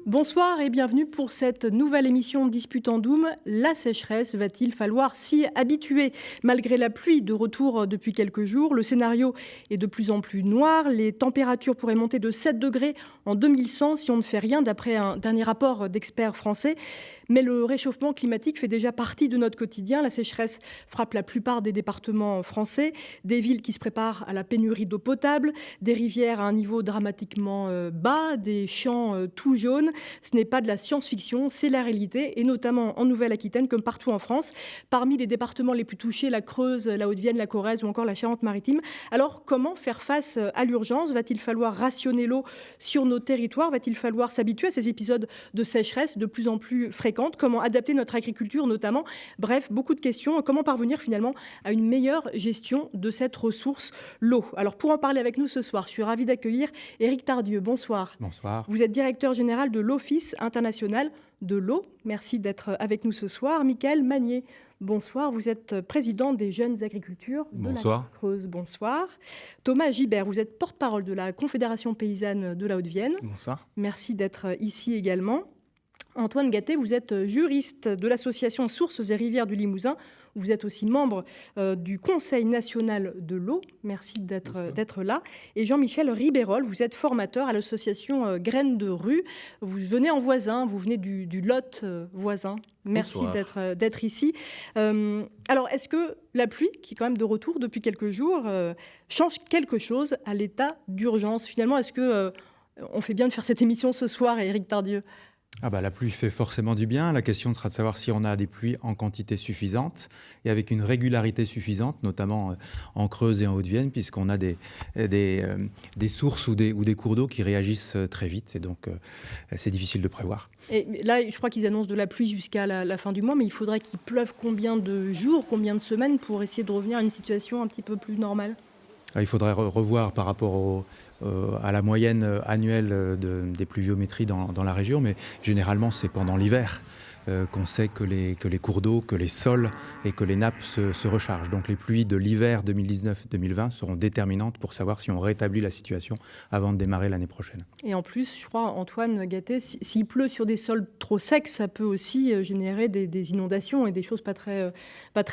Bonsoir et bienvenue pour cette nouvelle émission Disputandum. La sécheresse, va-t-il falloir s'y habituer? Malgré la pluie de retour depuis quelques jours, le scénario est de plus en plus noir. Les températures pourraient monter de 7 degrés en 2100 si on ne fait rien, d'après un dernier rapport d'experts français. Mais le réchauffement climatique fait déjà partie de notre quotidien. La sécheresse frappe la plupart des départements français, des villes qui se préparent à la pénurie d'eau potable, des rivières à un niveau dramatiquement bas, des champs tout jaunes. Ce n'est pas de la science-fiction, c'est la réalité, et notamment en Nouvelle-Aquitaine comme partout en France. Parmi les départements les plus touchés, la Creuse, la Haute-Vienne, la Corrèze ou encore la Charente-Maritime. Alors comment faire face à l'urgence? Va-t-il falloir rationner l'eau sur nos territoires? Va-t-il falloir s'habituer à ces épisodes de sécheresse de plus en plus fréquents? Comment adapter notre agriculture notamment? Bref, beaucoup de questions. Comment parvenir finalement à une meilleure gestion de cette ressource, l'eau? Alors pour en parler avec nous ce soir, je suis ravie d'accueillir Éric Tardieu. Bonsoir. Bonsoir. Vous êtes directeur général de l'Office international de l'eau. Merci d'être avec nous ce soir. Michaël Magnier, bonsoir. Vous êtes président des Jeunes Agricultures de la Creuse. Bonsoir. Thomas Gibert, vous êtes porte-parole de la Confédération paysanne de la Haute-Vienne. Bonsoir. Merci d'être ici également. Antoine Gatté, vous êtes juriste de l'association Sources et Rivières du Limousin. Vous êtes aussi membre du Conseil national de l'eau. Merci d'être là. Et Jean-Michel Ribérol, vous êtes formateur à l'association Graines de Rue. Vous venez en voisin, vous venez du Lot voisin. Merci d'être ici. Alors, est-ce que la pluie, qui est quand même de retour depuis quelques jours, change quelque chose à l'état d'urgence? Finalement, est-ce qu'on fait bien de faire cette émission ce soir, Éric Tardieu? La pluie fait forcément du bien. La question sera de savoir si on a des pluies en quantité suffisante et avec une régularité suffisante, notamment en Creuse et en Haute-Vienne, puisqu'on a des sources ou des cours d'eau qui réagissent très vite. Et donc, c'est difficile de prévoir. Et là, je crois qu'ils annoncent de la pluie jusqu'à la fin du mois, mais il faudrait qu'il pleuve combien de jours, combien de semaines pour essayer de revenir à une situation un petit peu plus normale? Il faudrait revoir par rapport à la moyenne annuelle des pluviométries dans la région, mais généralement c'est pendant l'hiver qu'on sait que les cours d'eau, que les sols et que les nappes se rechargent. Donc les pluies de l'hiver 2019-2020 seront déterminantes pour savoir si on rétablit la situation avant de démarrer l'année prochaine. Et en plus, je crois, Antoine Gatté, s'il pleut sur des sols trop secs, ça peut aussi générer des inondations et des choses pas très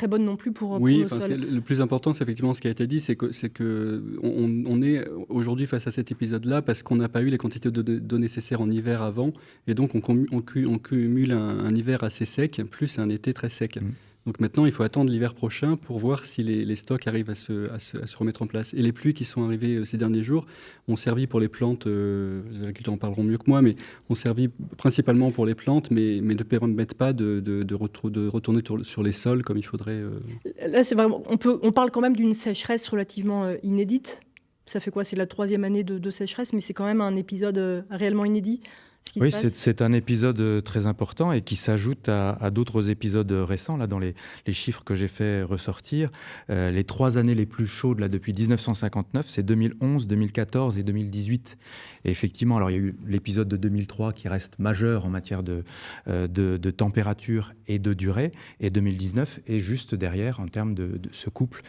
bonnes non plus pour nos sols. Le plus important, c'est effectivement ce qui a été dit, c'est que on est aujourd'hui face à cet épisode-là parce qu'on n'a pas eu les quantités d'eau nécessaires en hiver avant, et donc on cumule un hiver assez sec, plus un été très sec. Donc maintenant, il faut attendre l'hiver prochain pour voir si les stocks arrivent à se remettre en place. Et les pluies qui sont arrivées ces derniers jours ont servi pour les plantes, les agriculteurs en parleront mieux que moi, mais ont servi principalement pour les plantes, mais ne permettent pas de retourner sur les sols comme il faudrait. Là, c'est vraiment, on parle quand même d'une sécheresse relativement inédite. Ça fait quoi? C'est la 3e année de sécheresse, mais c'est quand même un épisode réellement inédit. Oui, c'est un épisode très important et qui s'ajoute à d'autres épisodes récents. Là, dans les chiffres que j'ai fait ressortir, les 3 années les plus chaudes là, depuis 1959, c'est 2011, 2014 et 2018. Et effectivement, alors, il y a eu l'épisode de 2003 qui reste majeur en matière de température et de durée, et 2019 est juste derrière en termes de ce couple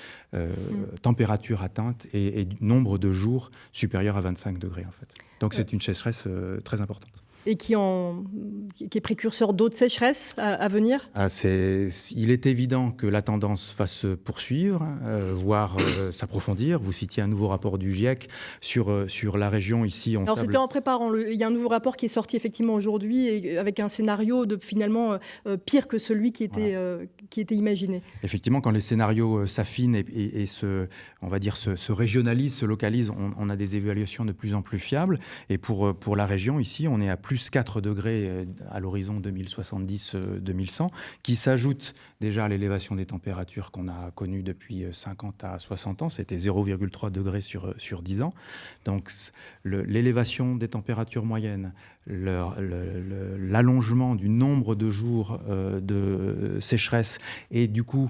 température atteinte et nombre de jours supérieur à 25 degrés en fait. Donc c'est une sécheresse très importante. Et qui est précurseur d'autres sécheresses à venir? Il est évident que la tendance va se poursuivre, voire s'approfondir. Vous citiez un nouveau rapport du GIEC sur la région ici. Alors c'était en préparant. Il y a un nouveau rapport qui est sorti effectivement aujourd'hui avec un scénario finalement pire que celui qui était imaginé. Effectivement, quand les scénarios s'affinent et se régionalisent, se localisent, on a des évaluations de plus en plus fiables. Et pour la région ici, on est à plus 4 degrés à l'horizon 2070-2100, qui s'ajoute déjà à l'élévation des températures qu'on a connues depuis 50 à 60 ans. C'était 0,3 degrés sur 10 ans. Donc l'élévation des températures moyennes, l'allongement du nombre de jours de sécheresse et du coup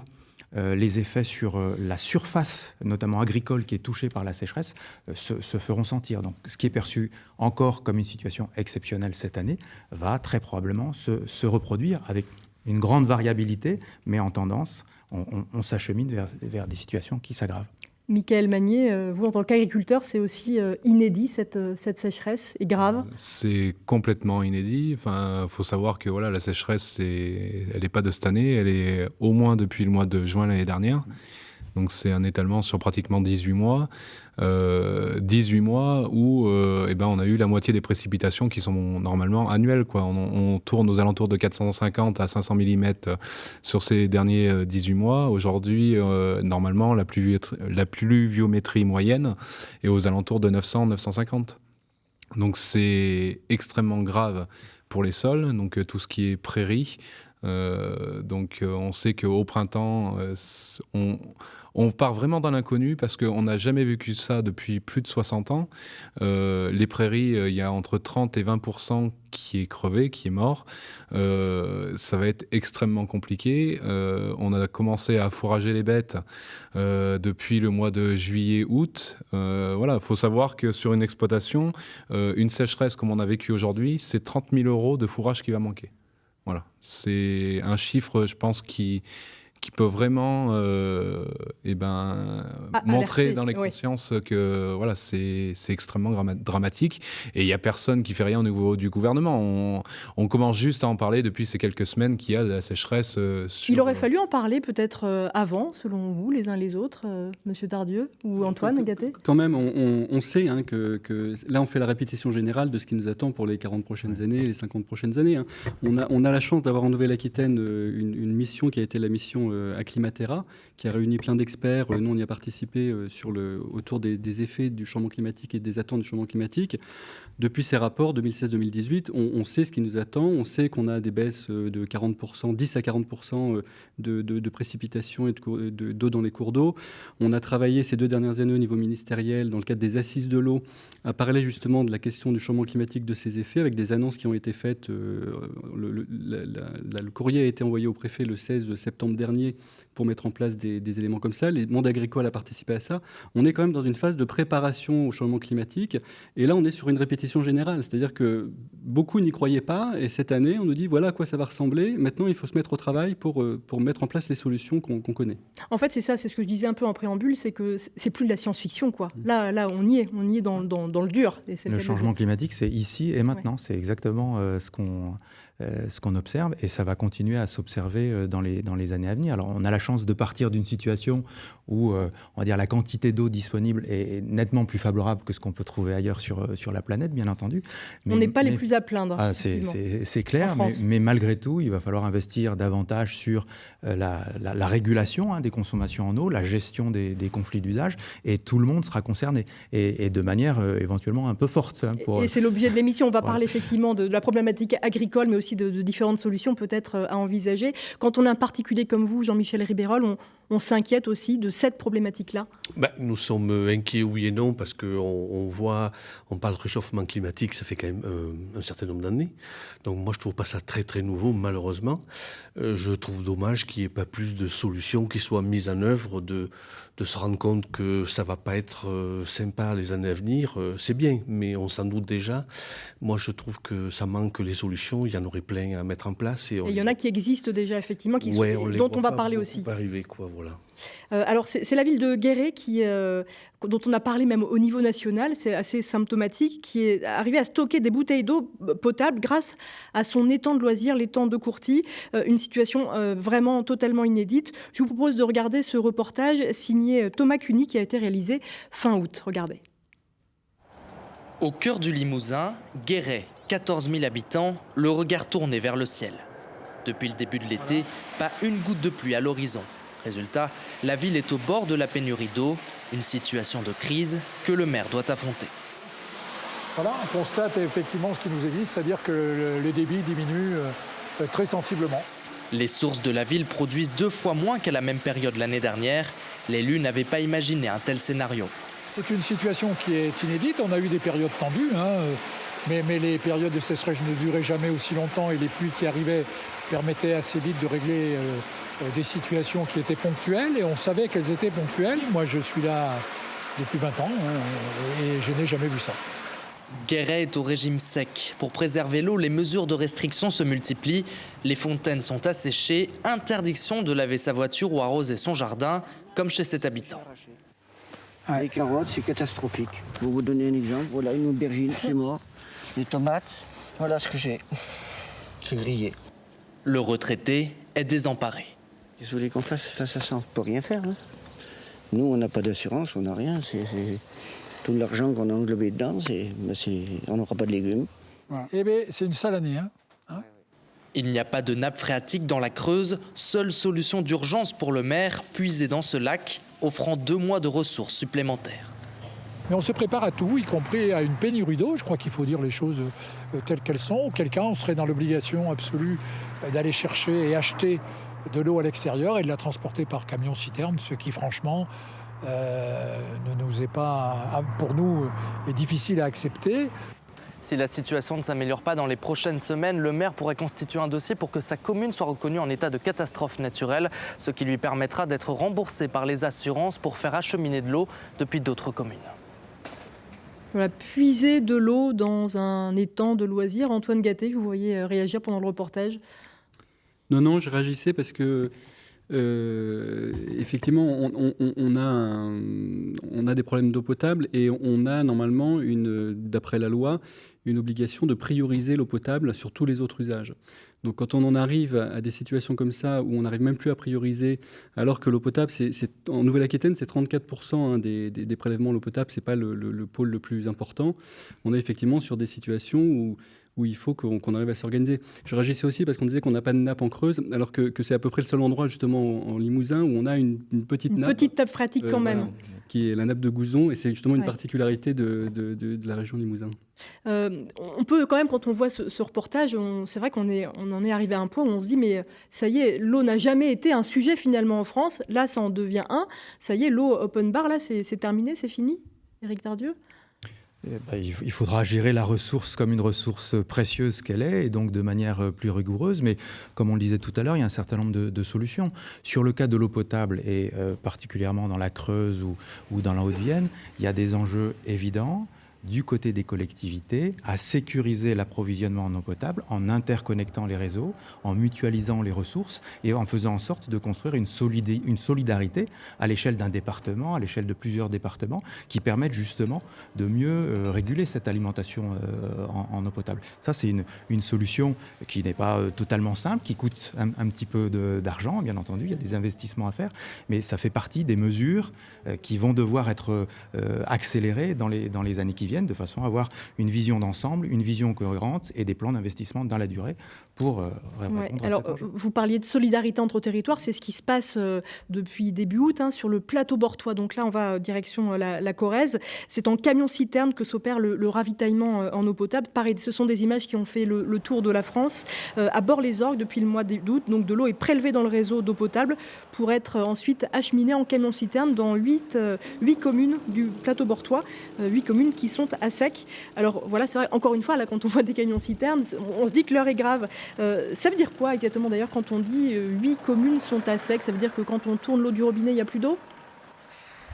les effets sur la surface, notamment agricole, qui est touchée par la sécheresse, se feront sentir. Donc, ce qui est perçu encore comme une situation exceptionnelle cette année va très probablement se reproduire avec une grande variabilité, mais en tendance, on s'achemine vers des situations qui s'aggravent. Michael Magnier, vous en tant qu'agriculteur, c'est aussi inédit cette sécheresse et grave. C'est complètement inédit. Enfin, faut savoir que voilà, la sécheresse, elle n'est pas de cette année, elle est au moins depuis le mois de juin l'année dernière. Donc c'est un étalement sur pratiquement 18 mois. 18 mois où on a eu la moitié des précipitations qui sont normalement annuelles, quoi. On tourne aux alentours de 450 à 500 mm sur ces derniers 18 mois. Aujourd'hui, normalement, la pluviométrie moyenne est aux alentours de 900-950. Donc c'est extrêmement grave pour les sols, donc tout ce qui est prairie. On sait qu'au printemps, on part vraiment dans l'inconnu parce qu'on n'a jamais vécu ça depuis plus de 60 ans. Les prairies, il y a entre 30 et 20% qui est crevé, qui est mort. Ça va être extrêmement compliqué. On a commencé à fourrager les bêtes depuis le mois de juillet-août. Il faut savoir que sur une exploitation, une sécheresse comme on a vécu aujourd'hui, c'est 30 000 € de fourrage qui va manquer. Voilà, c'est un chiffre, je pense, qui peut vraiment montrer dans les consciences que voilà, c'est extrêmement dramatique. Et il n'y a personne qui fait rien au niveau du gouvernement. On commence juste à en parler depuis ces quelques semaines qu'il y a de la sécheresse. Il aurait fallu en parler peut-être avant, selon vous, les uns les autres, Monsieur Tardieu ou Antoine Gaté. Quand même, on sait que là, on fait la répétition générale de ce qui nous attend pour les 40 prochaines années, les 50 prochaines années. On a la chance d'avoir en Nouvelle-Aquitaine une mission qui a été la mission Acclimatera, qui a réuni plein d'experts. Nous, on y a participé autour des effets du changement climatique et des attentes du changement climatique. Depuis ces rapports 2016-2018, on sait ce qui nous attend. On sait qu'on a des baisses de 40%, 10 à 40% de précipitations et d'eau dans les cours d'eau. On a travaillé ces 2 dernières années au niveau ministériel, dans le cadre des assises de l'eau, à parler justement de la question du changement climatique, de ses effets, avec des annonces qui ont été faites. Le courrier a été envoyé au préfet le 16 septembre dernier pour mettre en place des éléments comme ça. Le monde agricole a participé à ça. On est quand même dans une phase de préparation au changement climatique. Et là, on est sur une répétition générale. C'est-à-dire que beaucoup n'y croyaient pas. Et cette année, on nous dit voilà à quoi ça va ressembler. Maintenant, il faut se mettre au travail pour mettre en place les solutions qu'on connaît. En fait, c'est ça, c'est ce que je disais un peu en préambule, c'est que c'est plus de la science-fiction, quoi. Là, on y est dans le dur. Et le changement climatique, c'est ici et maintenant. Ouais. C'est exactement ce qu'on observe, et ça va continuer à s'observer dans les années à venir. Alors, on a la chance de partir d'une situation où, on va dire, la quantité d'eau disponible est nettement plus favorable que ce qu'on peut trouver ailleurs sur la planète, bien entendu. On n'est pas les plus à plaindre. C'est clair, mais malgré tout, il va falloir investir davantage sur la régulation des consommations en eau, la gestion des conflits d'usage, et tout le monde sera concerné, et de manière éventuellement un peu forte. Et c'est l'objet de l'émission. On va parler effectivement de la problématique agricole, mais aussi de différentes solutions peut-être à envisager. Quand on a un particulier comme vous, Jean-Michel Ribérol, on s'inquiète aussi de cette problématique-là. Nous sommes inquiets, oui et non, parce qu'on parle de réchauffement climatique, ça fait quand même un certain nombre d'années. Donc moi, je ne trouve pas ça très très nouveau, malheureusement. Je trouve dommage qu'il n'y ait pas plus de solutions qui soient mises en œuvre, de se rendre compte que ça ne va pas être sympa les années à venir. C'est bien, mais on s'en doute déjà. Moi, je trouve que ça manque les solutions. Il y en aurait plein à mettre en place. Et il y en a qui existent déjà, effectivement, dont on va parler aussi. Pas arriver, quoi, voilà. Alors, c'est la ville de Guéret dont on a parlé même au niveau national, c'est assez symptomatique, qui est arrivée à stocker des bouteilles d'eau potable grâce à son étang de loisirs, l'étang de Courty. Une situation vraiment totalement inédite. Je vous propose de regarder ce reportage signé Thomas Cuny qui a été réalisé fin août. Regardez. Au cœur du Limousin, Guéret, 14 000 habitants, le regard tourné vers le ciel. Depuis le début de l'été, pas une goutte de pluie à l'horizon. Résultat, la ville est au bord de la pénurie d'eau, une situation de crise que le maire doit affronter. Voilà, on constate effectivement ce qui nous est dit, c'est-à-dire que les débits diminuent très sensiblement. Les sources de la ville produisent 2 fois moins qu'à la même période l'année dernière. L'élu n'avait pas imaginé un tel scénario. C'est une situation qui est inédite. On a eu des périodes tendues, mais les périodes de sécheresse ne duraient jamais aussi longtemps, et les pluies qui arrivaient permettaient assez vite de régler des situations qui étaient ponctuelles, et on savait qu'elles étaient ponctuelles. Moi, je suis là depuis 20 ans et je n'ai jamais vu ça. Guéret est au régime sec. Pour préserver l'eau, les mesures de restriction se multiplient. Les fontaines sont asséchées, interdiction de laver sa voiture ou arroser son jardin, comme chez cet habitant. Ouais. Les carottes, c'est catastrophique. Pour vous donner un exemple, voilà une aubergine, c'est mort. Les tomates, voilà ce que j'ai. C'est grillé. Le retraité est désemparé. Qu'est-ce que vous voulez qu'on fasse face à ça? On ne peut rien faire. Hein. Nous, on n'a pas d'assurance, on n'a rien. C'est tout l'argent qu'on a englobé dedans, on n'aura pas de légumes. Voilà. Eh bien, c'est une sale année. Hein. Il n'y a pas de nappe phréatique dans la Creuse. Seule solution d'urgence pour le maire, puiser dans ce lac, offrant 2 mois de ressources supplémentaires. Mais on se prépare à tout, y compris à une pénurie d'eau. Je crois qu'il faut dire les choses telles qu'elles sont. Auquel cas, on serait dans l'obligation absolue d'aller chercher et acheter de l'eau à l'extérieur et de la transporter par camion-citerne, ce qui, franchement, ne nous est pas, pour nous, est difficile à accepter. Si la situation ne s'améliore pas dans les prochaines semaines, le maire pourrait constituer un dossier pour que sa commune soit reconnue en état de catastrophe naturelle, ce qui lui permettra d'être remboursé par les assurances pour faire acheminer de l'eau depuis d'autres communes. Voilà, puiser de l'eau dans un étang de loisirs. Antoine Gatté, vous voyez réagir pendant le reportage. Non, je réagissais parce que effectivement, on a des problèmes d'eau potable et on a normalement, d'après la loi, une obligation de prioriser l'eau potable sur tous les autres usages. Donc quand on en arrive à des situations comme ça où on n'arrive même plus à prioriser, alors que l'eau potable, en Nouvelle-Aquitaine, c'est 34% des prélèvements l'eau potable, c'est pas le pôle le plus important. On est effectivement sur des situations où il faut qu'on arrive à s'organiser. Je réagissais aussi parce qu'on disait qu'on n'a pas de nappe en Creuse, alors que c'est à peu près le seul endroit justement en Limousin où on a une petite nappe. Une petite nappe phréatique quand même. Voilà, qui est la nappe de Gouzon, et c'est justement une particularité de la région Limousin. On peut quand même, quand on voit ce reportage, c'est vrai qu'on en est arrivé à un point où on se dit mais ça y est, l'eau n'a jamais été un sujet finalement en France. Là, ça en devient un. Ça y est, l'eau open bar, là, c'est terminé, c'est fini. Éric Tardieu ? Il faudra gérer la ressource comme une ressource précieuse qu'elle est, et donc de manière plus rigoureuse. Mais comme on le disait tout à l'heure, il y a un certain nombre de solutions. Sur le cas de l'eau potable, et particulièrement dans la Creuse ou dans la Haute-Vienne, il y a des enjeux évidents du côté des collectivités à sécuriser l'approvisionnement en eau potable en interconnectant les réseaux, en mutualisant les ressources et en faisant en sorte de construire une solidarité à l'échelle d'un département, à l'échelle de plusieurs départements, qui permettent justement de mieux réguler cette alimentation en eau potable. Ça, c'est une solution qui n'est pas totalement simple, qui coûte un petit peu d'argent, bien entendu, il y a des investissements à faire, mais ça fait partie des mesures qui vont devoir être accélérées dans les années qui viennent, de façon à avoir une vision d'ensemble, une vision cohérente et des plans d'investissement dans la durée pour répondre à cet enjeu. Vous parliez de solidarité entre territoires, c'est ce qui se passe depuis début août sur le plateau bortois. Donc là, on va direction la Corrèze. C'est en camion-citerne que s'opère le ravitaillement en eau potable. Pareil, ce sont des images qui ont fait le tour de la France. À Bord-les-Orgues, depuis le mois d'août, donc de l'eau est prélevée dans le réseau d'eau potable pour être ensuite acheminée en camion-citerne dans 8 communes du plateau bortois, 8 communes qui sont à sec. Alors voilà, c'est vrai, encore une fois, là, quand on voit des camions-citernes, on se dit que l'heure est grave. Ça veut dire quoi exactement d'ailleurs quand on dit 8 communes sont à sec? Ça veut dire que quand on tourne l'eau du robinet, il n'y a plus d'eau?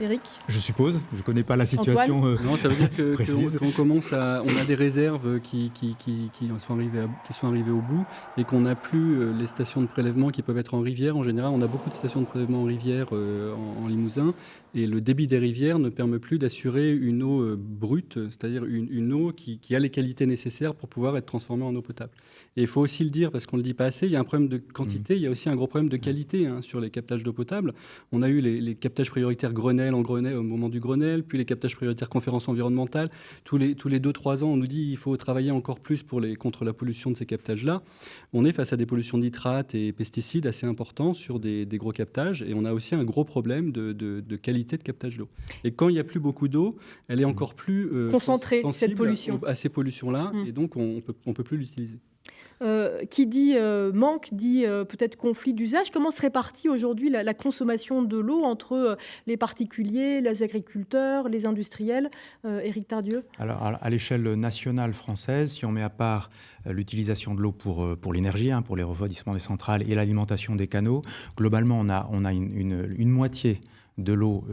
Éric ? Je suppose, je ne connais pas la situation non, ça veut dire précise. On a des réserves qui sont arrivées au bout et qu'on n'a plus les stations de prélèvement qui peuvent être en rivière. En général, on a beaucoup de stations de prélèvement en rivière en Limousin, et le débit des rivières ne permet plus d'assurer une eau brute, c'est-à-dire une eau qui a les qualités nécessaires pour pouvoir être transformée en eau potable. Et il faut aussi le dire, parce qu'on ne le dit pas assez, il y a un problème de quantité, il y a aussi un gros problème de qualité sur les captages d'eau potable. On a eu les captages prioritaires Grenelle au moment du Grenelle, puis les captages prioritaires conférences environnementales. Tous les 2-3 ans, on nous dit qu'il faut travailler encore plus contre la pollution de ces captages-là. On est face à des pollutions de nitrates et pesticides assez importants sur des gros captages, et on a aussi un gros problème de qualité de captage d'eau. Et quand il n'y a plus beaucoup d'eau, elle est encore plus concentrée, sensible cette pollution. à ces pollutions-là, et donc on peut plus l'utiliser. Qui dit manque, dit peut-être conflit d'usage. Comment se répartit aujourd'hui la consommation de l'eau entre les particuliers, les agriculteurs, les industriels? Éric Tardieu ? Alors, à l'échelle nationale française, si on met à part l'utilisation de l'eau pour l'énergie, pour les refroidissements des centrales et l'alimentation des canaux, globalement, on a une moitié de l'eau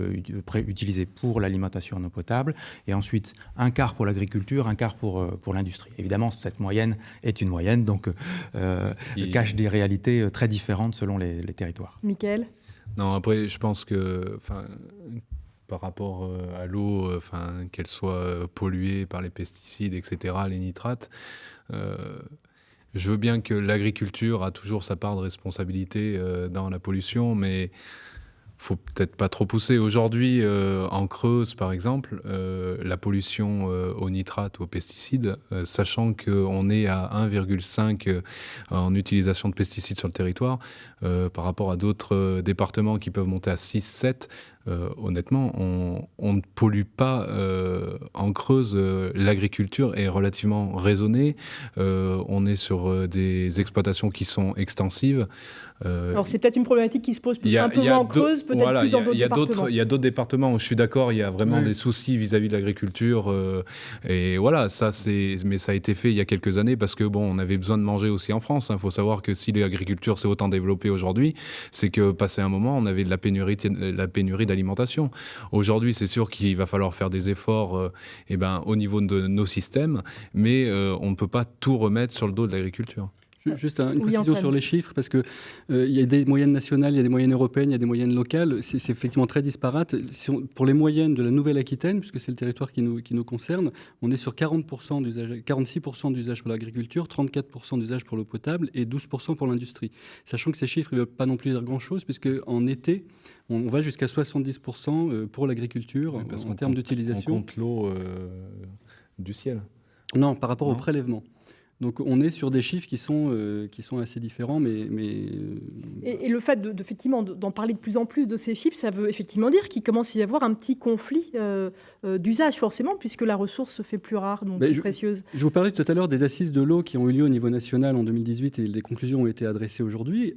utilisée pour l'alimentation en eau potable, et ensuite un quart pour l'agriculture, un quart pour l'industrie. Évidemment, cette moyenne est une moyenne, donc cache des réalités très différentes selon les territoires. Mickaël ? Non, après, je pense que par rapport à l'eau, qu'elle soit polluée par les pesticides, etc., les nitrates. Je veux bien que l'agriculture a toujours sa part de responsabilité dans la pollution, mais faut peut-être pas trop pousser. Aujourd'hui, en Creuse, par exemple, la pollution aux nitrates ou aux pesticides, sachant qu'on est à 1,5 en utilisation de pesticides sur le territoire, par rapport à d'autres départements qui peuvent monter à 6, 7, honnêtement, on ne pollue pas en Creuse. L'agriculture est relativement raisonnée. On est sur des exploitations qui sont extensives. Alors c'est peut-être une problématique qui se pose un peu moins en Creuse, peut-être plus dans d'autres départements. Il y a d'autres départements où je suis d'accord, il y a vraiment des soucis vis-à-vis de l'agriculture. Et voilà, mais ça a été fait il y a quelques années parce que on avait besoin de manger aussi en France. Il faut savoir que si l'agriculture s'est autant développée aujourd'hui, c'est que passé un moment, on avait de la pénurie d'alimentation. Aujourd'hui, c'est sûr qu'il va falloir faire des efforts au niveau de nos systèmes, mais on ne peut pas tout remettre sur le dos de l'agriculture. Juste une précision sur les chiffres, parce qu'il y a des moyennes nationales, il y a des moyennes européennes, il y a des moyennes locales. C'est effectivement très disparate. Pour les moyennes de la Nouvelle-Aquitaine, puisque c'est le territoire qui nous concerne, on est sur 46% d'usage pour l'agriculture, 34% d'usage pour l'eau potable et 12% pour l'industrie. Sachant que ces chiffres ne veulent pas non plus dire grand-chose, puisqu'en été, on va jusqu'à 70% pour l'agriculture en termes d'utilisation. On compte l'eau du ciel. Non, par rapport au prélèvement. Donc on est sur des chiffres qui sont assez différents, Et le fait effectivement d'en parler de plus en plus de ces chiffres, ça veut effectivement dire qu'il commence à y avoir un petit conflit d'usage forcément, puisque la ressource se fait plus rare, donc plus précieuse. Je vous parlais tout à l'heure des assises de l'eau qui ont eu lieu au niveau national en 2018 et les conclusions ont été adressées aujourd'hui.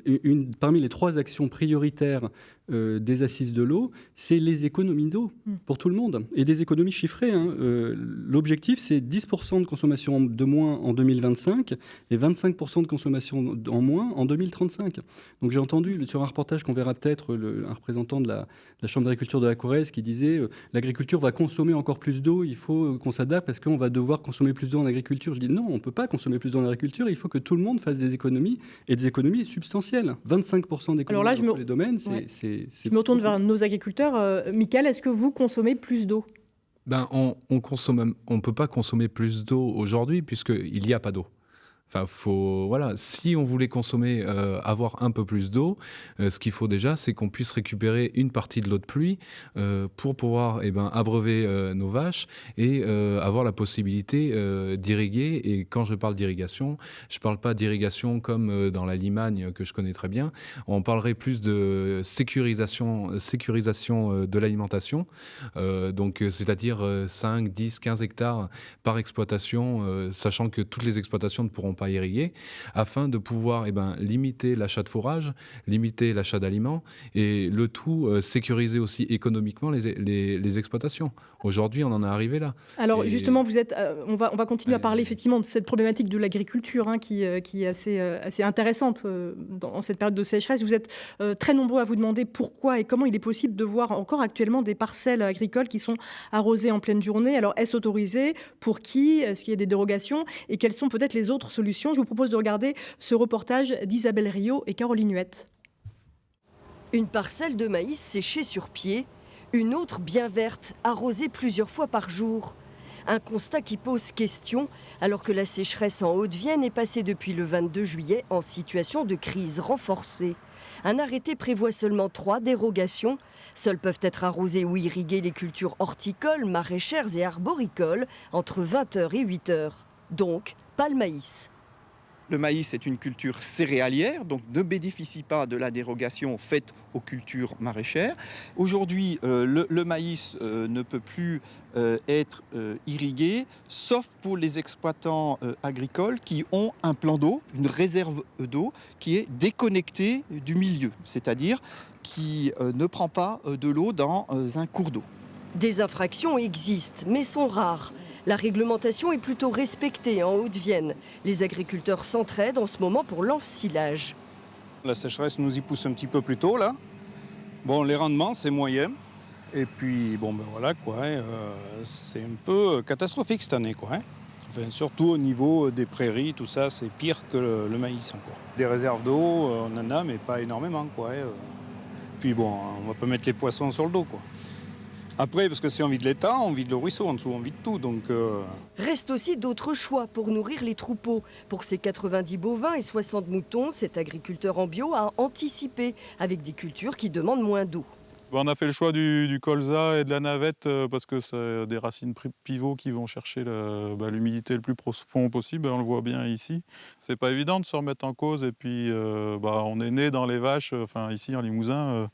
Parmi les 3 actions prioritaires des assises de l'eau, c'est les économies d'eau pour tout le monde, et des économies chiffrées. L'objectif, c'est 10% de consommation de moins en 2025 et 25% de consommation en moins en 2035. Donc j'ai entendu sur un reportage qu'on verra peut-être un représentant de la Chambre d'agriculture de la Corrèze qui disait l'agriculture va consommer encore plus d'eau, il faut qu'on s'adapte parce qu'on va devoir consommer plus d'eau en agriculture. Je dis non, on ne peut pas consommer plus d'eau en agriculture, il faut que tout le monde fasse des économies, et des économies substantielles. 25% d'économies dans tous les domaines, Je me retourne vers nos agriculteurs. Michael, est-ce que vous consommez plus d'eau ? On ne peut pas consommer plus d'eau aujourd'hui puisqu'il n'y a pas d'eau. Si on voulait consommer, avoir un peu plus d'eau, ce qu'il faut déjà, c'est qu'on puisse récupérer une partie de l'eau de pluie pour pouvoir abreuver nos vaches et avoir la possibilité d'irriguer. Et quand je parle d'irrigation, je ne parle pas d'irrigation comme dans la Limagne que je connais très bien. On parlerait plus de sécurisation de l'alimentation, c'est-à-dire 5, 10, 15 hectares par exploitation, sachant que toutes les exploitations ne pourront pas irriguer, afin de pouvoir limiter l'achat de fourrage, limiter l'achat d'aliments, et le tout sécuriser aussi économiquement les exploitations. Aujourd'hui, on en est arrivé là. Alors justement, on va continuer à parler effectivement de cette problématique de l'agriculture qui est assez intéressante dans cette période de sécheresse. Vous êtes très nombreux à vous demander pourquoi et comment il est possible de voir encore actuellement des parcelles agricoles qui sont arrosées en pleine journée. Alors est-ce autorisé ? Pour qui ? Est-ce qu'il y a des dérogations ? Et quelles sont peut-être les autres solutions ? Je vous propose de regarder ce reportage d'Isabelle Rio et Caroline Huette. Une parcelle de maïs séchée sur pied, une autre bien verte, arrosée plusieurs fois par jour. Un constat qui pose question alors que la sécheresse en Haute-Vienne est passée depuis le 22 juillet en situation de crise renforcée. Un arrêté prévoit seulement 3 dérogations. Seules peuvent être arrosées ou irriguées les cultures horticoles, maraîchères et arboricoles entre 20h et 8h. Donc, pas le maïs. Le maïs est une culture céréalière, donc ne bénéficie pas de la dérogation faite aux cultures maraîchères. Aujourd'hui, le maïs ne peut plus être irrigué, sauf pour les exploitants agricoles qui ont un plan d'eau, une réserve d'eau qui est déconnectée du milieu, c'est-à-dire qui ne prend pas de l'eau dans un cours d'eau. Des infractions existent, mais sont rares. La réglementation est plutôt respectée en Haute-Vienne. Les agriculteurs s'entraident en ce moment pour l'ensilage. La sécheresse nous y pousse un petit peu plus tôt, là. Bon, les rendements, c'est moyen. Et puis, c'est un peu catastrophique cette année, quoi. Enfin, surtout au niveau des prairies, tout ça, c'est pire que le maïs encore. Des réserves d'eau, on en a, mais pas énormément, quoi. Puis on va pas mettre les poissons sur le dos, quoi. Après, parce que si on vide l'étang, on vide le ruisseau en dessous, on vide tout. Donc, Reste aussi d'autres choix pour nourrir les troupeaux. Pour ses 90 bovins et 60 moutons, cet agriculteur en bio a anticipé avec des cultures qui demandent moins d'eau. On a fait le choix du colza et de la navette parce que c'est des racines pivots qui vont chercher l'humidité le plus profond possible. On le voit bien ici. C'est pas évident de se remettre en cause. Et puis, on est né dans les vaches. Enfin, ici en Limousin,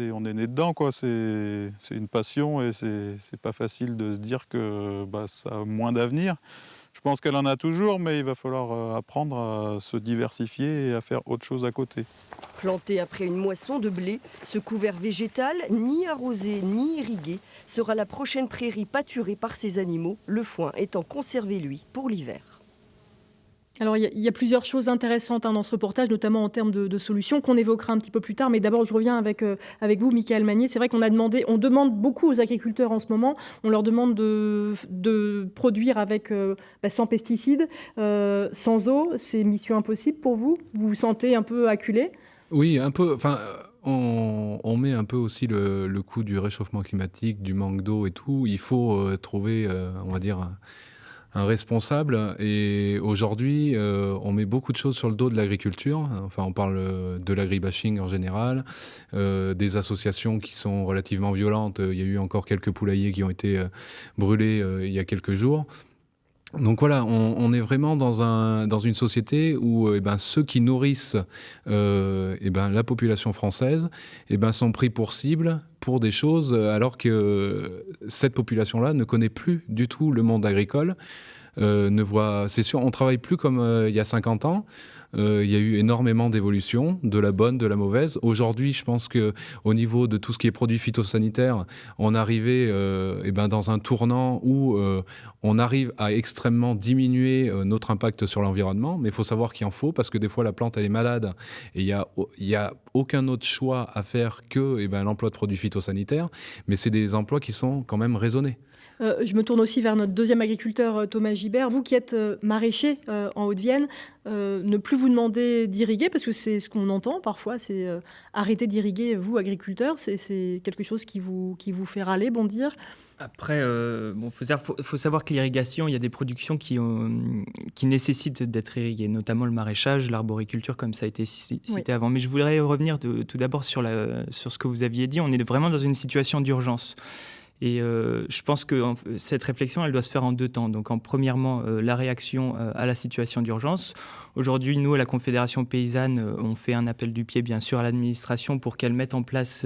on est né dedans, quoi. C'est une passion et c'est pas facile de se dire que ça a moins d'avenir. Je pense qu'elle en a toujours, mais il va falloir apprendre à se diversifier et à faire autre chose à côté. Planté après une moisson de blé, ce couvert végétal, ni arrosé ni irrigué, sera la prochaine prairie pâturée par ces animaux, le foin étant conservé, lui, pour l'hiver. Alors, il y a plusieurs choses intéressantes dans ce reportage, notamment en termes de solutions qu'on évoquera un petit peu plus tard. Mais d'abord, je reviens avec vous, Michaël Magnier. C'est vrai qu'on demande beaucoup aux agriculteurs en ce moment. On leur demande de produire avec sans pesticides, sans eau. C'est mission impossible pour vous? Vous vous sentez un peu acculé? Oui, un peu. Enfin, on met un peu aussi le coup du réchauffement climatique, du manque d'eau et tout. Il faut trouver, on va dire, un responsable. Et aujourd'hui, on met beaucoup de choses sur le dos de l'agriculture. Enfin, on parle de l'agribashing en général, des associations qui sont relativement violentes. Il y a eu encore quelques poulaillers qui ont été brûlés il y a quelques jours. Donc voilà, on est vraiment dans une société où ceux qui nourrissent la population française sont pris pour cible pour des choses alors que cette population-là ne connaît plus du tout le monde agricole. C'est sûr, on travaille plus comme il y a 50 ans. Il y a eu énormément d'évolutions, de la bonne, de la mauvaise. Aujourd'hui, je pense qu'au niveau de tout ce qui est produits phytosanitaires, on arrivait dans un tournant où on arrive à extrêmement diminuer notre impact sur l'environnement. Mais il faut savoir qu'il en faut, parce que des fois, la plante, elle est malade et il y a aucun autre choix à faire que l'emploi de produits phytosanitaires. Mais c'est des emplois qui sont quand même raisonnés. Je me tourne aussi vers notre deuxième agriculteur, Thomas Gibert. Vous qui êtes maraîcher en Haute-Vienne, ne plus vous demander d'irriguer, parce que c'est ce qu'on entend parfois, c'est arrêter d'irriguer, vous, agriculteur, c'est quelque chose qui vous fait râler, bondir. Après, faut savoir que l'irrigation, il y a des productions qui nécessitent d'être irriguées, notamment le maraîchage, l'arboriculture, comme ça a été cité avant. Mais je voudrais revenir tout d'abord sur ce que vous aviez dit. On est vraiment dans une situation d'urgence. Et je pense que cette réflexion, elle doit se faire en deux temps. Donc, premièrement, la réaction à la situation d'urgence. Aujourd'hui, nous, à la Confédération paysanne, on fait un appel du pied, bien sûr, à l'administration pour qu'elle mette en place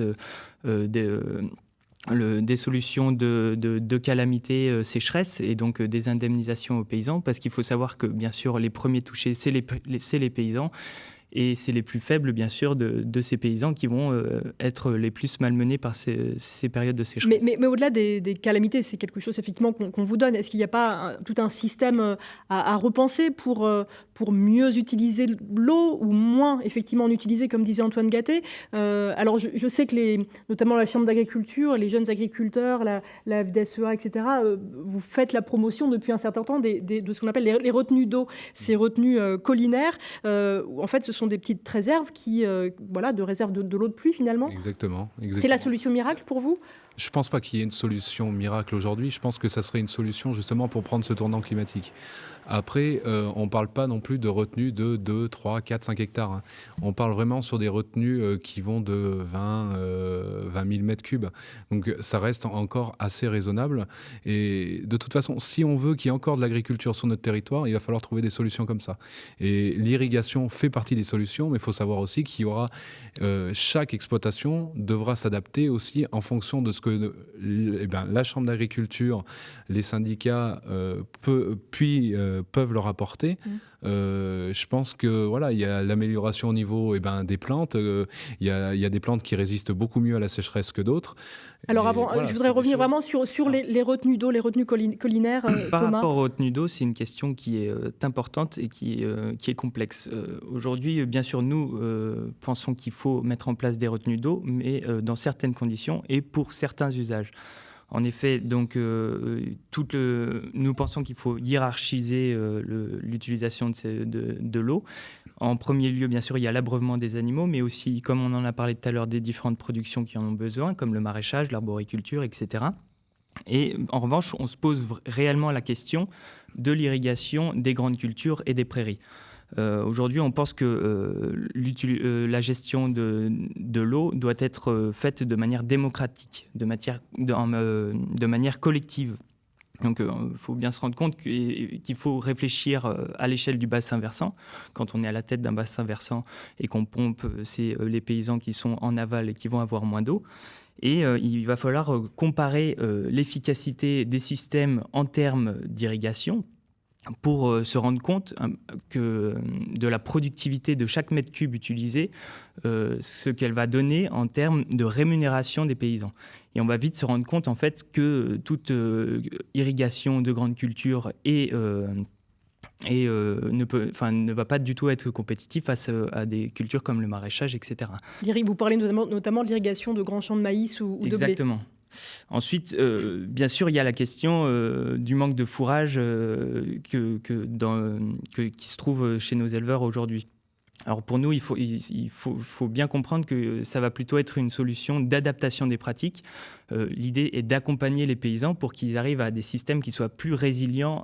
des solutions de calamité sécheresse et donc des indemnisations aux paysans, parce qu'il faut savoir que, bien sûr, les premiers touchés, c'est les paysans. Et c'est les plus faibles, bien sûr, de ces paysans qui vont être les plus malmenés par ces périodes de sécheresse. Mais au-delà des calamités, c'est quelque chose effectivement qu'on vous donne. Est-ce qu'il n'y a pas tout un système à repenser pour mieux utiliser l'eau ou moins effectivement en utiliser, comme disait Antoine Gatté? Alors je sais que notamment la Chambre d'agriculture, les jeunes agriculteurs, la FDSEA, etc., vous faites la promotion depuis un certain temps de ce qu'on appelle les retenues d'eau, ces retenues collinaires. En fait, ce sont des petites réserves de réserve de l'eau de pluie finalement. Exactement. C'est la solution miracle pour vous? Je ne pense pas qu'il y ait une solution miracle aujourd'hui. Je pense que ça serait une solution justement pour prendre ce tournant climatique. Après, on ne parle pas non plus de retenues de 2, 3, 4, 5 hectares. Hein. On parle vraiment sur des retenues qui vont de 20 000 mètres cubes. Donc ça reste encore assez raisonnable. Et de toute façon, si on veut qu'il y ait encore de l'agriculture sur notre territoire, il va falloir trouver des solutions comme ça. Et l'irrigation fait partie des solutions, mais il faut savoir aussi qu'il y aura... chaque exploitation devra s'adapter aussi en fonction de ce que la Chambre d'agriculture, les syndicats peuvent leur apporter. Je pense que il y a l'amélioration au niveau des plantes. Il y a des plantes qui résistent beaucoup mieux à la sécheresse que d'autres. Alors je voudrais revenir vraiment sur les retenues d'eau, les retenues collinaires. Par Thomas. rapport aux retenues d'eau, c'est une question qui est importante et qui est complexe. Aujourd'hui, bien sûr, nous pensons qu'il faut mettre en place des retenues d'eau, mais dans certaines conditions et pour certains usages. En effet, donc, nous pensons qu'il faut hiérarchiser l'utilisation de l'eau. En premier lieu, bien sûr, il y a l'abreuvement des animaux, mais aussi, comme on en a parlé tout à l'heure, des différentes productions qui en ont besoin, comme le maraîchage, l'arboriculture, etc. Et en revanche, on se pose réellement la question de l'irrigation des grandes cultures et des prairies. Aujourd'hui, on pense que la gestion de l'eau doit être faite de manière démocratique, de manière collective. Donc, il faut bien se rendre compte qu'il faut réfléchir à l'échelle du bassin versant. Quand on est à la tête d'un bassin versant et qu'on pompe, c'est les paysans qui sont en aval et qui vont avoir moins d'eau. Et il va falloir comparer l'efficacité des systèmes en termes d'irrigation pour se rendre compte de la productivité de chaque mètre cube utilisé, ce qu'elle va donner en termes de rémunération des paysans. Et on va vite se rendre compte en fait que toute irrigation de grandes cultures ne va pas du tout être compétitif face à des cultures comme le maraîchage, etc. Vous parlez notamment de l'irrigation de grands champs de maïs ou de blé. Exactement. Ensuite, bien sûr, il y a la question du manque de fourrage qui se trouve chez nos éleveurs aujourd'hui. Alors pour nous, il faut bien comprendre que ça va plutôt être une solution d'adaptation des pratiques. L'idée est d'accompagner les paysans pour qu'ils arrivent à des systèmes qui soient plus résilients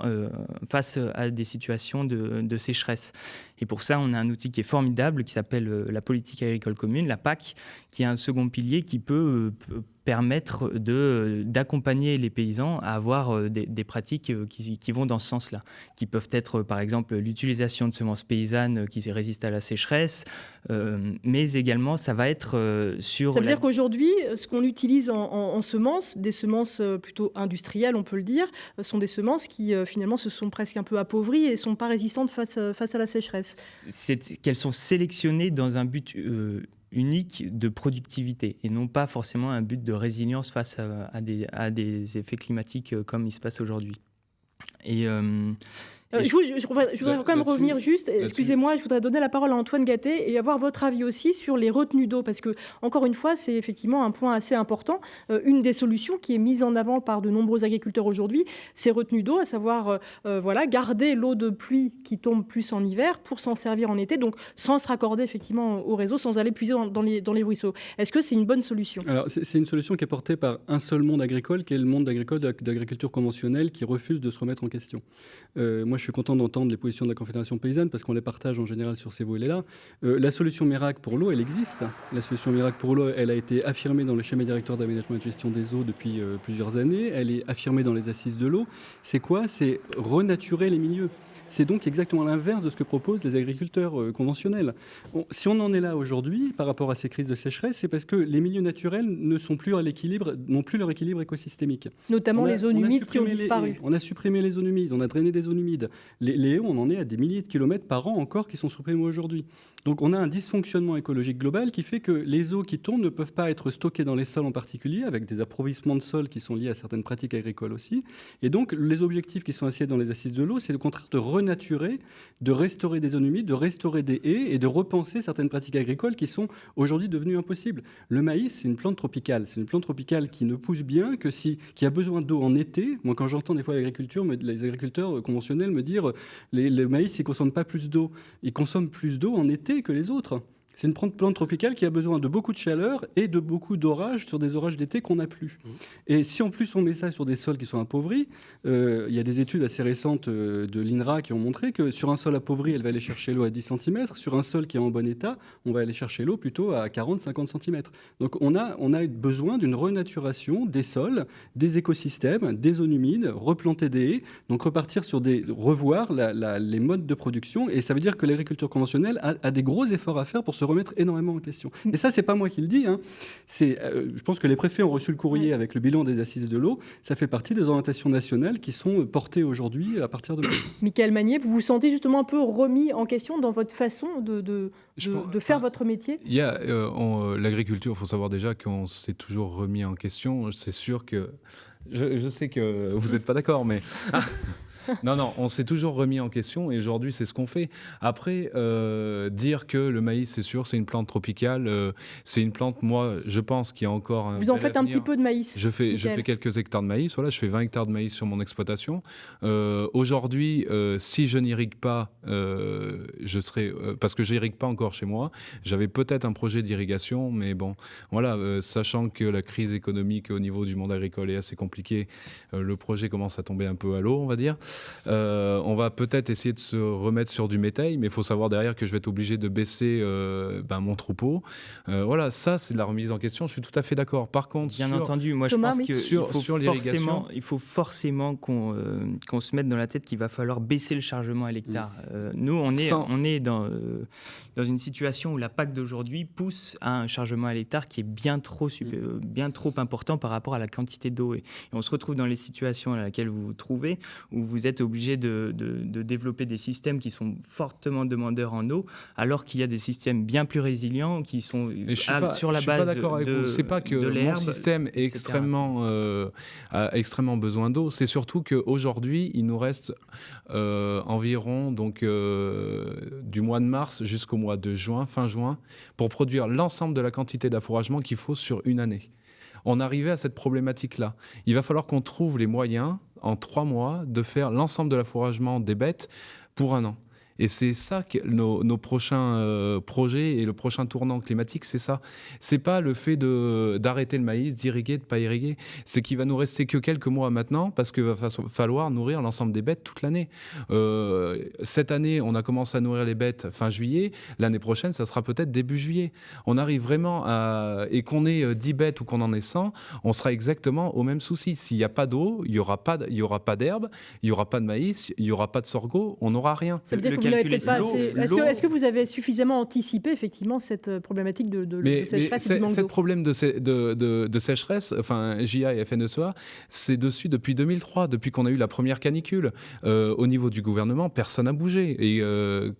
face à des situations de sécheresse. Et pour ça, on a un outil qui est formidable qui s'appelle la politique agricole commune, la PAC, qui est un second pilier qui peut permettre d'accompagner les paysans à avoir des pratiques qui vont dans ce sens-là, qui peuvent être par exemple l'utilisation de semences paysannes qui résistent à la sécheresse, mais également ça va être sur... Ça veut dire qu'aujourd'hui, ce qu'on utilise en semences, des semences plutôt industrielles, on peut le dire, sont des semences qui finalement se sont presque un peu appauvries et ne sont pas résistantes face à la sécheresse. C'est qu'elles sont sélectionnées dans un but... unique de productivité et non pas forcément un but de résilience face à des effets climatiques comme il se passe aujourd'hui. Et je voudrais quand même revenir juste, excusez-moi, je voudrais donner la parole à Antoine Gattet et avoir votre avis aussi sur les retenues d'eau, parce que, encore une fois, c'est effectivement un point assez important. Une des solutions qui est mise en avant par de nombreux agriculteurs aujourd'hui, c'est retenues d'eau, à savoir garder l'eau de pluie qui tombe plus en hiver pour s'en servir en été, donc sans se raccorder effectivement au réseau, sans aller puiser dans les ruisseaux. Est-ce que c'est une bonne solution ? Alors, c'est une solution qui est portée par un seul monde agricole, qui est le monde d'agriculture conventionnelle, qui refuse de se remettre en question. Moi, je suis content d'entendre les positions de la Confédération paysanne parce qu'on les partage en général sur ces volets-là. La solution miracle pour l'eau, elle existe. La solution miracle pour l'eau, elle a été affirmée dans le schéma directeur d'aménagement et de gestion des eaux depuis plusieurs années. Elle est affirmée dans les assises de l'eau. C'est quoi ? C'est renaturer les milieux. C'est donc exactement l'inverse de ce que proposent les agriculteurs conventionnels. Si on en est là aujourd'hui par rapport à ces crises de sécheresse, c'est parce que les milieux naturels ne sont plus à l'équilibre, n'ont plus leur équilibre écosystémique. Notamment les zones humides qui ont disparu. On a supprimé les zones humides, on a drainé des zones humides. Les haies, on en est à des milliers de kilomètres par an encore qui sont supprimés aujourd'hui. Donc on a un dysfonctionnement écologique global qui fait que les eaux qui tournent ne peuvent pas être stockées dans les sols en particulier, avec des approvisionnements de sols qui sont liés à certaines pratiques agricoles aussi. Et donc les objectifs qui sont assignés dans les assises de l'eau, c'est au contraire de renaturer, de restaurer des zones humides, de restaurer des haies et de repenser certaines pratiques agricoles qui sont aujourd'hui devenues impossibles. Le maïs, c'est une plante tropicale. C'est une plante tropicale qui ne pousse bien que qui a besoin d'eau en été. Moi, quand j'entends des fois les agriculteurs conventionnels me dire le maïs, il ne consomme pas plus d'eau. Il consomme plus d'eau en été que les autres. C'est une plante tropicale qui a besoin de beaucoup de chaleur et de beaucoup d'orages sur des orages d'été qu'on n'a plus. Et si en plus on met ça sur des sols qui sont appauvris, il y a des études assez récentes de l'INRA qui ont montré que sur un sol appauvri, elle va aller chercher l'eau à 10 cm. Sur un sol qui est en bon état, on va aller chercher l'eau plutôt à 40-50 cm. Donc on a besoin d'une renaturation des sols, des écosystèmes, des zones humides, replanter des haies, donc repartir sur revoir les modes de production. Et ça veut dire que l'agriculture conventionnelle a des gros efforts à faire pour se remettre énormément en question. Et ça, c'est pas moi qui le dis. Je pense que les préfets ont reçu le courrier avec le bilan des assises de l'eau. Ça fait partie des orientations nationales qui sont portées aujourd'hui à partir de... Michaël Magnier, vous vous sentez justement un peu remis en question dans votre façon de faire votre métier ? Il y a l'agriculture, il faut savoir déjà qu'on s'est toujours remis en question. C'est sûr que... Je sais que vous n'êtes pas d'accord, mais... Non, on s'est toujours remis en question et aujourd'hui, c'est ce qu'on fait. Après, dire que le maïs, c'est sûr, c'est une plante tropicale, c'est une plante, moi, je pense qu'il y a encore un Vous en bel faites un avenir. petit peu de maïs. Je fais quelques hectares de maïs. Voilà, je fais 20 hectares de maïs sur mon exploitation. Aujourd'hui, si je n'irrigue pas, je serai parce que j'irrigue pas encore chez moi. J'avais peut-être un projet d'irrigation, mais bon, voilà, sachant que la crise économique au niveau du monde agricole est assez compliquée, le projet commence à tomber un peu à l'eau, on va dire. On va peut-être essayer de se remettre sur du métail, mais il faut savoir derrière que je vais être obligé de baisser mon troupeau. Voilà, ça c'est de la remise en question. Je suis tout à fait d'accord. Par contre, bien entendu, moi Thomas, je pense que sur l'irrigation, il faut forcément qu'on se mette dans la tête qu'il va falloir baisser le chargement à l'hectare. Nous, on est dans une situation où la PAC d'aujourd'hui pousse à un chargement à l'hectare qui est bien trop important par rapport à la quantité d'eau. Et on se retrouve dans les situations à laquelle vous vous trouvez, où vous êtes obligé de développer des systèmes qui sont fortement demandeurs en eau, alors qu'il y a des systèmes bien plus résilients qui sont sur la base de c'est pas que mon système est extrêmement a extrêmement besoin d'eau. C'est surtout qu'aujourd'hui, il nous reste environ du mois de mars jusqu'au mois de juin, fin juin, pour produire l'ensemble de la quantité d'affouragement qu'il faut sur une année. On arrivait à cette problématique-là. Il va falloir qu'on trouve les moyens, en 3 mois, de faire l'ensemble de l'affouragement des bêtes pour un an. Et c'est ça que nos prochains projets et le prochain tournant climatique, c'est ça. C'est pas le fait d'arrêter le maïs, d'irriguer, de pas irriguer. C'est qu'il va nous rester que quelques mois maintenant parce qu'il va falloir nourrir l'ensemble des bêtes toute l'année. Cette année, on a commencé à nourrir les bêtes fin juillet. L'année prochaine, ça sera peut-être début juillet. On arrive vraiment et qu'on ait 10 bêtes ou qu'on en ait 100, on sera exactement au même souci. S'il n'y a pas d'eau, il y aura pas d'herbe, il y aura pas de maïs, il y aura pas de sorgho, on n'aura rien. Ça veut dire que est-ce que vous avez suffisamment anticipé effectivement cette problématique de sécheresse et du manque d'eau ? Cette problème de sécheresse, JA et FNSEA, c'est dessus depuis 2003, depuis qu'on a eu la première canicule. Au niveau du gouvernement, personne n'a bougé, et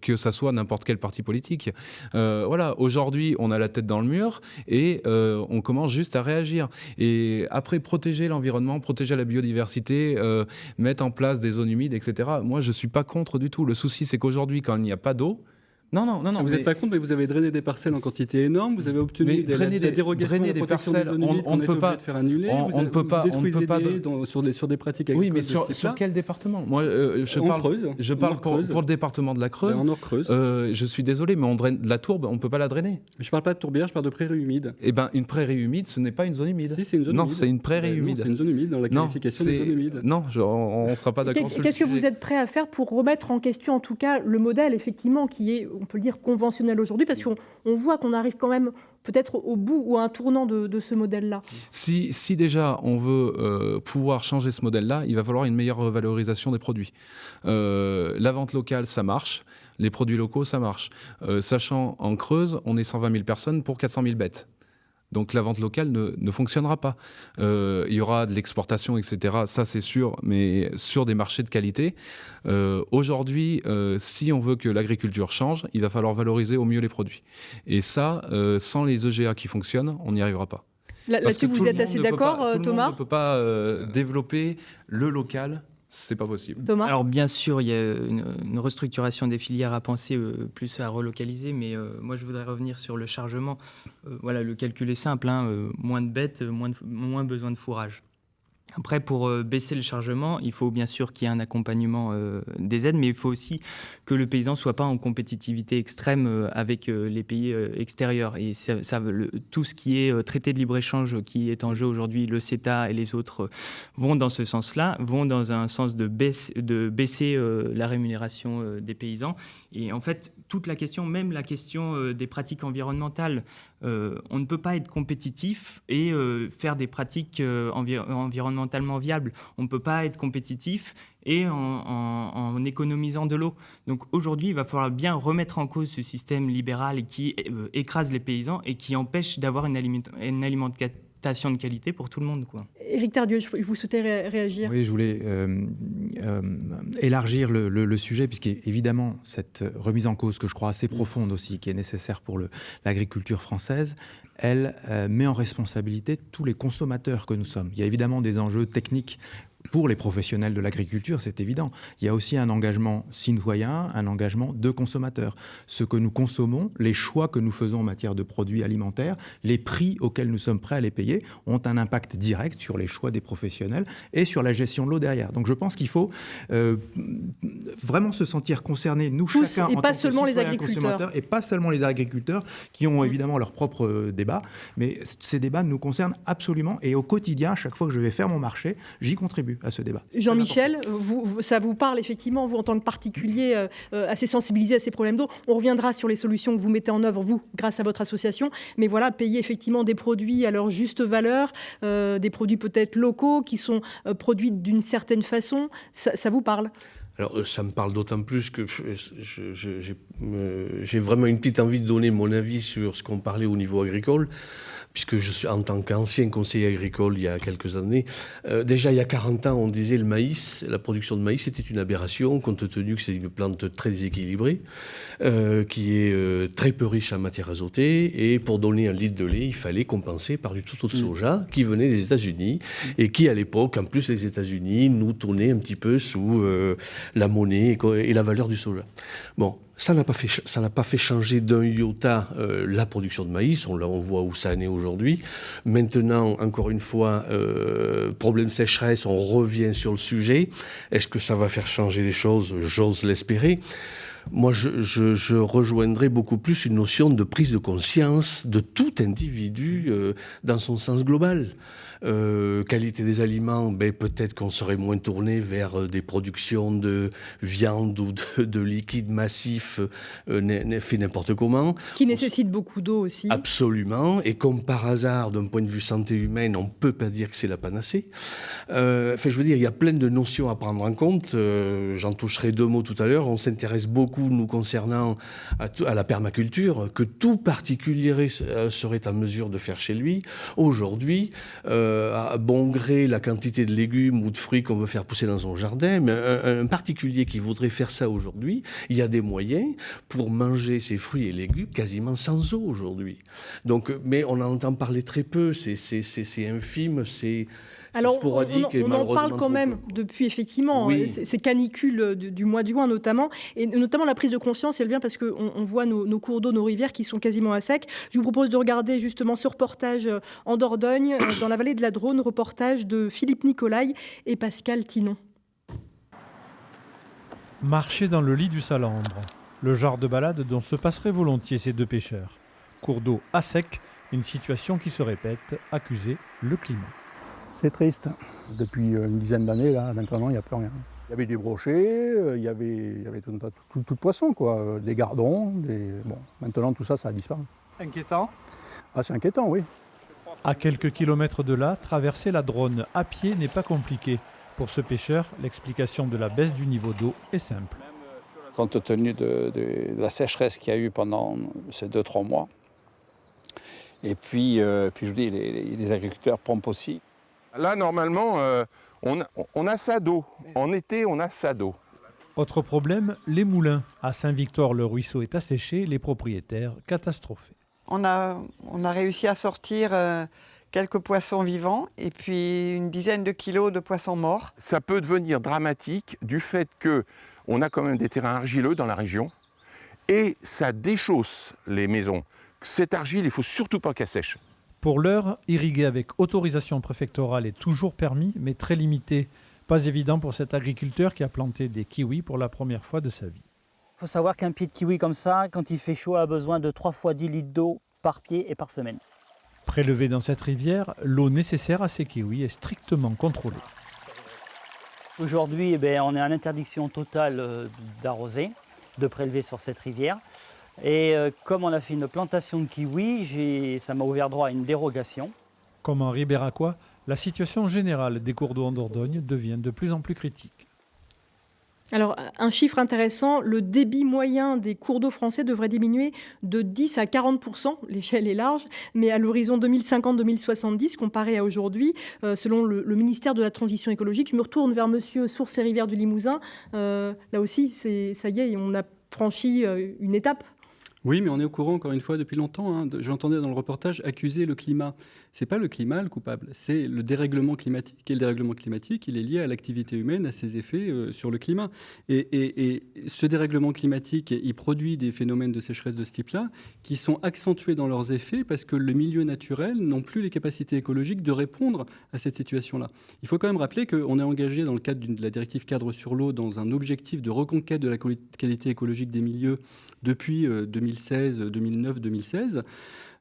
que ça soit n'importe quel parti politique. Voilà, aujourd'hui, on a la tête dans le mur et on commence juste à réagir. Et après, protéger l'environnement, protéger la biodiversité, mettre en place des zones humides, etc. Moi, je suis pas contre du tout. Le souci, c'est qu'aujourd'hui, quand il n'y a pas d'eau, non. Vous n'êtes pas contre, mais vous avez drainé des parcelles en quantité énorme, vous avez obtenu la dérogation de la protection des zones humides qu'on est obligé de faire annuler, vous détruisez sur des pratiques agricoles. Oui, mais sur quel département ? Moi, je parle pour le département de la Creuse. En Nord-Creuse. Je suis désolé, mais on draine de la tourbe, on ne peut pas la drainer. Mais je ne parle pas de tourbière, je parle de prairie humide. Eh bien, une prairie humide, ce n'est pas une zone humide. Si, c'est une zone humide. Non, c'est une prairie humide. C'est une zone humide dans la qualification de zone humide. Non, on ne sera pas d'accord sur le sujet. Qu'est-ce que vous êtes prêt à faire pour remettre en question, en tout cas, le modèle, effectivement, qui est, on peut le dire, conventionnel aujourd'hui, parce qu'on voit qu'on arrive quand même peut-être au bout ou à un tournant de ce modèle-là. Si déjà on veut pouvoir changer ce modèle-là, il va falloir une meilleure revalorisation des produits. La vente locale, ça marche. Les produits locaux, ça marche. Sachant en Creuse, on est 120 000 personnes pour 400 000 bêtes. Donc la vente locale ne fonctionnera pas. Il y aura de l'exportation, etc. Ça, c'est sûr, mais sur des marchés de qualité. Aujourd'hui, si on veut que l'agriculture change, il va falloir valoriser au mieux les produits. Et ça, sans les EGA qui fonctionnent, on n'y arrivera pas. Là-dessus, vous êtes assez d'accord, Thomas ? Tout le monde ne peut pas développer le local. C'est pas possible. Thomas ? Alors bien sûr, il y a une restructuration des filières à penser, plus à relocaliser, mais moi je voudrais revenir sur le chargement. Voilà, le calcul est simple, moins de bêtes, moins besoin de fourrage. Après, pour baisser le chargement, il faut bien sûr qu'il y ait un accompagnement des aides, mais il faut aussi que le paysan ne soit pas en compétitivité extrême avec les pays extérieurs. Et tout ce qui est traité de libre-échange qui est en jeu aujourd'hui, le CETA et les autres, vont dans ce sens-là, vont dans un sens de baisser la rémunération des paysans. Et en fait, toute la question, même la question des pratiques environnementales, on ne peut pas être compétitif et faire des pratiques environnementales viable. On ne peut pas être compétitif et en économisant de l'eau. Donc aujourd'hui, il va falloir bien remettre en cause ce système libéral qui écrase les paysans et qui empêche d'avoir une alimentation de qualité pour tout le monde, quoi. Éric Tardieu, vous souhaitez réagir ? Oui, je voulais élargir le sujet, puisqu'évidemment, cette remise en cause, que je crois assez profonde aussi, qui est nécessaire pour l'agriculture française, elle met en responsabilité tous les consommateurs que nous sommes. Il y a évidemment des enjeux techniques Pour les professionnels de l'agriculture, c'est évident. Il y a aussi un engagement citoyen, un engagement de consommateur. Ce que nous consommons, les choix que nous faisons en matière de produits alimentaires, les prix auxquels nous sommes prêts à les payer, ont un impact direct sur les choix des professionnels et sur la gestion de l'eau derrière. Donc je pense qu'il faut vraiment se sentir concerné, nous tous, chacun, et en pas tant que seulement les citoyen agriculteurs. consommateur, et pas seulement les agriculteurs qui ont évidemment leurs propres débats, mais ces débats nous concernent absolument, et au quotidien, chaque fois que je vais faire mon marché, j'y contribue à ce débat. Jean-Michel, ça vous parle effectivement, vous en tant que particulier assez sensibilisé à ces problèmes d'eau. On reviendra sur les solutions que vous mettez en œuvre, vous, grâce à votre association. Mais voilà, payer effectivement des produits à leur juste valeur, des produits peut-être locaux qui sont produits d'une certaine façon, ça vous parle ? Alors, ça me parle d'autant plus que j'ai vraiment une petite envie de donner mon avis sur ce qu'on parlait au niveau agricole, puisque je suis en tant qu'ancien conseiller agricole il y a quelques années. Déjà, il y a 40 ans, on disait le maïs, la production de maïs, c'était une aberration, compte tenu que c'est une plante très déséquilibrée, qui est très peu riche en matière azotée, et pour donner un litre de lait, il fallait compenser par du tout autre soja qui venait des États-Unis, et qui, à l'époque, en plus, les États-Unis nous tournaient un petit peu sous la monnaie et la valeur du soja. Bon. Ça n'a pas fait changer d'un iota la production de maïs. On voit où ça en est aujourd'hui. Maintenant, encore une fois, problème de sécheresse, on revient sur le sujet. Est-ce que ça va faire changer les choses ? J'ose l'espérer. Moi, je rejoindrais beaucoup plus une notion de prise de conscience de tout individu dans son sens global. Qualité des aliments, peut-être qu'on serait moins tourné vers des productions de viande ou de liquides massifs fait n'importe comment. Qui nécessitent beaucoup d'eau aussi. Absolument. Et comme par hasard, d'un point de vue santé humaine, on ne peut pas dire que c'est la panacée. Je veux dire, il y a plein de notions à prendre en compte. J'en toucherai 2 mots tout à l'heure. On s'intéresse beaucoup, nous concernant, à la permaculture, que tout particulier serait en mesure de faire chez lui. Aujourd'hui, à bon gré la quantité de légumes ou de fruits qu'on veut faire pousser dans son jardin, mais un particulier qui voudrait faire ça aujourd'hui, il y a des moyens pour manger ces fruits et légumes quasiment sans eau aujourd'hui. Donc, mais on en entend parler très peu, c'est infime, c'est sporadique. On en parle quand même depuis effectivement ces canicules du mois de juin notamment, et notamment la prise de conscience, elle vient parce qu'on voit nos cours d'eau, nos rivières qui sont quasiment à sec. Je vous propose de regarder justement ce reportage en Dordogne, dans la vallée de la Dronne, reportage de Philippe Nicolai et Pascal Tinon. Marcher dans le lit du Salambre, le genre de balade dont se passeraient volontiers ces 2 pêcheurs. Cours d'eau à sec, une situation qui se répète, accusait le climat. C'est triste. Depuis une dizaine d'années, là, maintenant, il n'y a plus rien. Il y avait des brochets, il y avait tout de poisson, quoi. Des gardons, Bon, maintenant, tout ça, ça a disparu. Inquiétant ? Ah, c'est inquiétant, oui. À quelques kilomètres de là, traverser la Dronne à pied n'est pas compliqué. Pour ce pêcheur, l'explication de la baisse du niveau d'eau est simple. Compte tenu de la sécheresse qu'il y a eu pendant ces 2-3 mois, et puis je dis, les agriculteurs pompent aussi. Là, normalement, on a ça d'eau. En été, on a ça d'eau. Autre problème, les moulins. À Saint-Victor, le ruisseau est asséché, les propriétaires catastrophés. On a réussi à sortir quelques poissons vivants et puis une dizaine de kilos de poissons morts. Ça peut devenir dramatique du fait qu'on a quand même des terrains argileux dans la région et ça déchausse les maisons. Cette argile, il ne faut surtout pas qu'elle sèche. Pour l'heure, irriguer avec autorisation préfectorale est toujours permis, mais très limité. Pas évident pour cet agriculteur qui a planté des kiwis pour la première fois de sa vie. Il faut savoir qu'un pied de kiwi comme ça, quand il fait chaud, a besoin de 3 fois 10 litres d'eau par pied et par semaine. Prélevée dans cette rivière, l'eau nécessaire à ces kiwis est strictement contrôlée. Aujourd'hui, on est en interdiction totale d'arroser, de prélever sur cette rivière. Et comme on a fait une plantation de kiwis, ça m'a ouvert droit à une dérogation. Comme en Ribéracois, la situation générale des cours d'eau en Dordogne devient de plus en plus critique. Alors, un chiffre intéressant, le débit moyen des cours d'eau français devrait diminuer de 10 à 40%, l'échelle est large, mais à l'horizon 2050-2070, comparé à aujourd'hui, selon le ministère de la Transition écologique. Je me retourne vers monsieur Sources et Rivières du Limousin. Là aussi, ça y est, on a franchi une étape. Oui, mais on est au courant, encore une fois, depuis longtemps. Hein. J'entendais dans le reportage accuser le climat. Ce n'est pas le climat le coupable, c'est le dérèglement climatique. Et le dérèglement climatique, il est lié à l'activité humaine, à ses effets sur le climat. Et ce dérèglement climatique, il produit des phénomènes de sécheresse de ce type-là qui sont accentués dans leurs effets parce que le milieu naturel n'a plus les capacités écologiques de répondre à cette situation-là. Il faut quand même rappeler qu'on est engagé dans le cadre de la directive cadre sur l'eau dans un objectif de reconquête de la qualité écologique des milieux depuis 2016, 2009, 2016.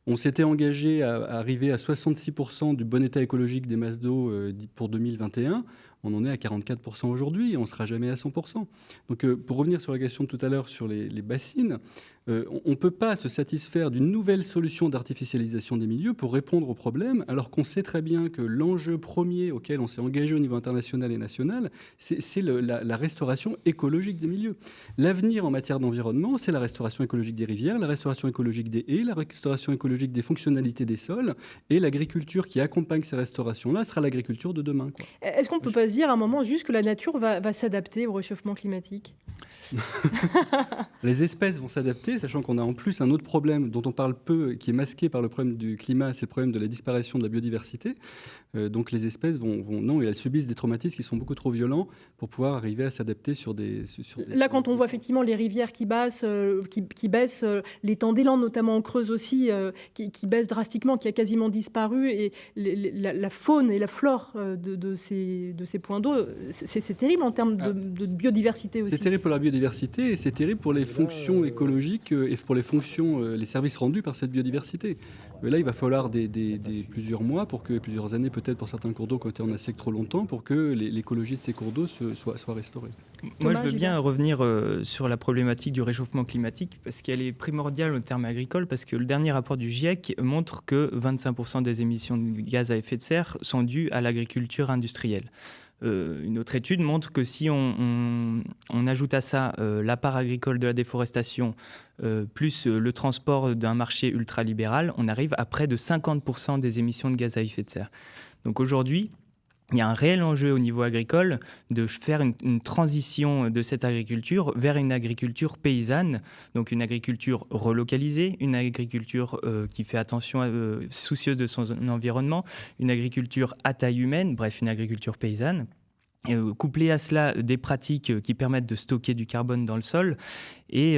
On s'était engagé à arriver à 66% du bon état écologique des masses d'eau pour 2021. On en est à 44% aujourd'hui et on ne sera jamais à 100%. Donc pour revenir sur la question de tout à l'heure sur les bassines, on ne peut pas se satisfaire d'une nouvelle solution d'artificialisation des milieux pour répondre aux problèmes, alors qu'on sait très bien que l'enjeu premier auquel on s'est engagé au niveau international et national, c'est la restauration écologique des milieux. L'avenir en matière d'environnement, c'est la restauration écologique des rivières, la restauration écologique des haies, la restauration écologique des fonctionnalités des sols, et l'agriculture qui accompagne ces restaurations-là sera l'agriculture de demain, quoi. Est-ce qu'on ne peut pas se dire à un moment juste que la nature va s'adapter au réchauffement climatique ? Les espèces vont s'adapter, sachant qu'on a en plus un autre problème dont on parle peu, qui est masqué par le problème du climat, c'est le problème de la disparition de la biodiversité. Donc les espèces non, et elles subissent des traumatismes qui sont beaucoup trop violents pour pouvoir arriver à s'adapter sur des... Là, quand on voit effectivement les rivières qui baissent, l'étang des Landes, notamment en Creuse aussi, qui baisse drastiquement, qui a quasiment disparu, et la faune et la flore de ces points d'eau, c'est terrible en termes de biodiversité aussi. C'est terrible pour la biodiversité et c'est terrible pour les fonctions écologiques et pour les fonctions, les services rendus par cette biodiversité. Là, il va falloir plusieurs mois, plusieurs années peut-être pour certains cours d'eau qui ont été en sec trop longtemps, pour que l'écologie de ces cours d'eau soit restaurée. Moi, je veux bien revenir sur la problématique du réchauffement climatique, parce qu'elle est primordiale au terme agricole, parce que le dernier rapport du GIEC montre que 25% des émissions de gaz à effet de serre sont dues à l'agriculture industrielle. Une autre étude montre que si on ajoute à ça la part agricole de la déforestation plus le transport d'un marché ultralibéral, on arrive à près de 50% des émissions de gaz à effet de serre. Donc aujourd'hui, il y a un réel enjeu au niveau agricole de faire une transition de cette agriculture vers une agriculture paysanne, donc une agriculture relocalisée, une agriculture qui fait attention, soucieuse de son environnement, une agriculture à taille humaine, bref, une agriculture paysanne. Couplé à cela, des pratiques qui permettent de stocker du carbone dans le sol et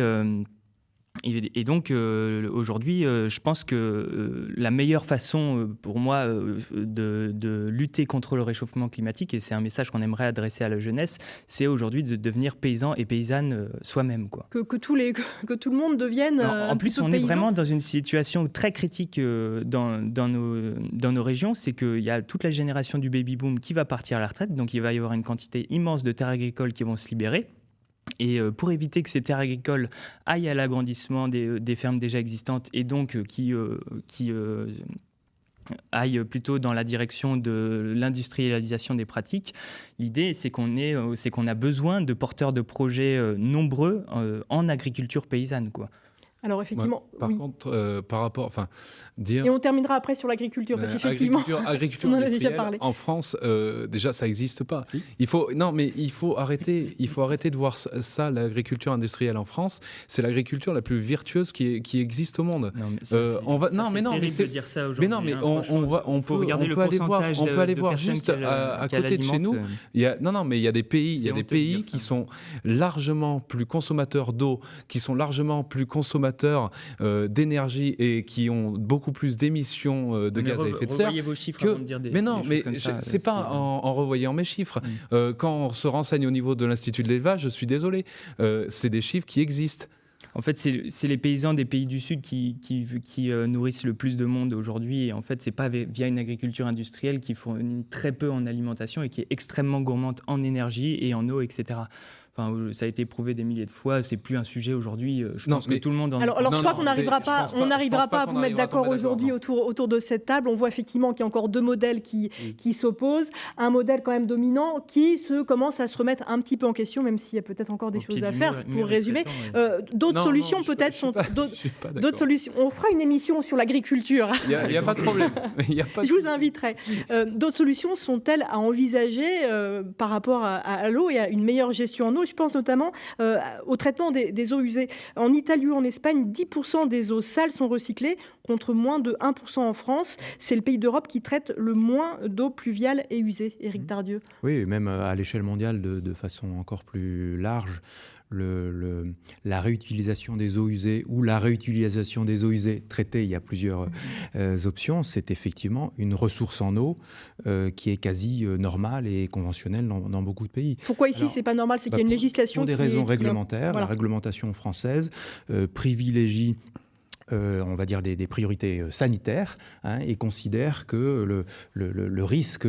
donc, aujourd'hui, je pense que la meilleure façon pour moi de lutter contre le réchauffement climatique, et c'est un message qu'on aimerait adresser à la jeunesse, c'est aujourd'hui de devenir paysan et paysanne soi-même, quoi. Que tout le monde devienne en plus, on paysan. est vraiment dans une situation très critique dans nos régions, c'est qu'il y a toute la génération du baby-boom qui va partir à la retraite, donc il va y avoir une quantité immense de terres agricoles qui vont se libérer. Et pour éviter que ces terres agricoles aillent à l'agrandissement des fermes déjà existantes et donc qui aillent plutôt dans la direction de l'industrialisation des pratiques, l'idée c'est qu'on a besoin de porteurs de projets nombreux en agriculture paysanne, quoi. Alors effectivement, par contre, par rapport, dire. Et on terminera après sur l'agriculture, parce qu'effectivement, agriculture on en a déjà parlé. En France, déjà, ça n'existe pas. Si. Il faut arrêter de voir ça, l'agriculture industrielle en France. C'est l'agriculture la plus virtueuse qui existe au monde. Non, mais c'est terrible de dire ça aujourd'hui. Mais non, mais on peut regarder le pourcentage on peut aller voir juste à côté de chez nous. Il y a des pays qui sont largement plus consommateurs d'eau, qui sont largement plus consommateurs d'énergie et qui ont beaucoup plus d'émissions de gaz à effet de serre. Vos chiffres avant de dire mais non, mais c'est pas en revoyant mes chiffres. Quand on se renseigne au niveau de l'Institut de l'élevage, je suis désolé, c'est des chiffres qui existent. En fait, c'est les paysans des pays du Sud qui nourrissent le plus de monde aujourd'hui. Et en fait, ce n'est pas via une agriculture industrielle qui fournit très peu en alimentation et qui est extrêmement gourmande en énergie et en eau, etc. Enfin, ça a été prouvé des milliers de fois. C'est plus un sujet aujourd'hui. Je pense que tout le monde en. Alors je crois qu'on n'arrivera pas à vous mettre d'accord aujourd'hui autour de cette table. On voit effectivement qu'il y a encore deux modèles qui s'opposent. Un modèle quand même dominant qui commence à se remettre un petit peu en question, même s'il y a peut-être encore des choses à faire. Pour résumer, d'autres solutions peut-être sont d'autres solutions. On fera une émission sur l'agriculture. Il n'y a pas de problème. Je vous inviterai. D'autres solutions sont-elles à envisager par rapport à l'eau et à une meilleure gestion en eau? l'eau. Je pense notamment au traitement des eaux usées. En Italie ou en Espagne, 10% des eaux sales sont recyclées, contre moins de 1% en France. C'est le pays d'Europe qui traite le moins d'eau pluviale et usée. Éric Tardieu. Oui, même à l'échelle mondiale, de façon encore plus large, la réutilisation des eaux usées ou la réutilisation des eaux usées traitées, il y a plusieurs options, c'est effectivement une ressource en eau qui est quasi normale et conventionnelle dans beaucoup de pays. Pourquoi ici, c'est pas normal? C'est qu'il y a une législation pour des raisons réglementaires. Voilà. La réglementation française privilégie on va dire des priorités sanitaires, et considère que le risque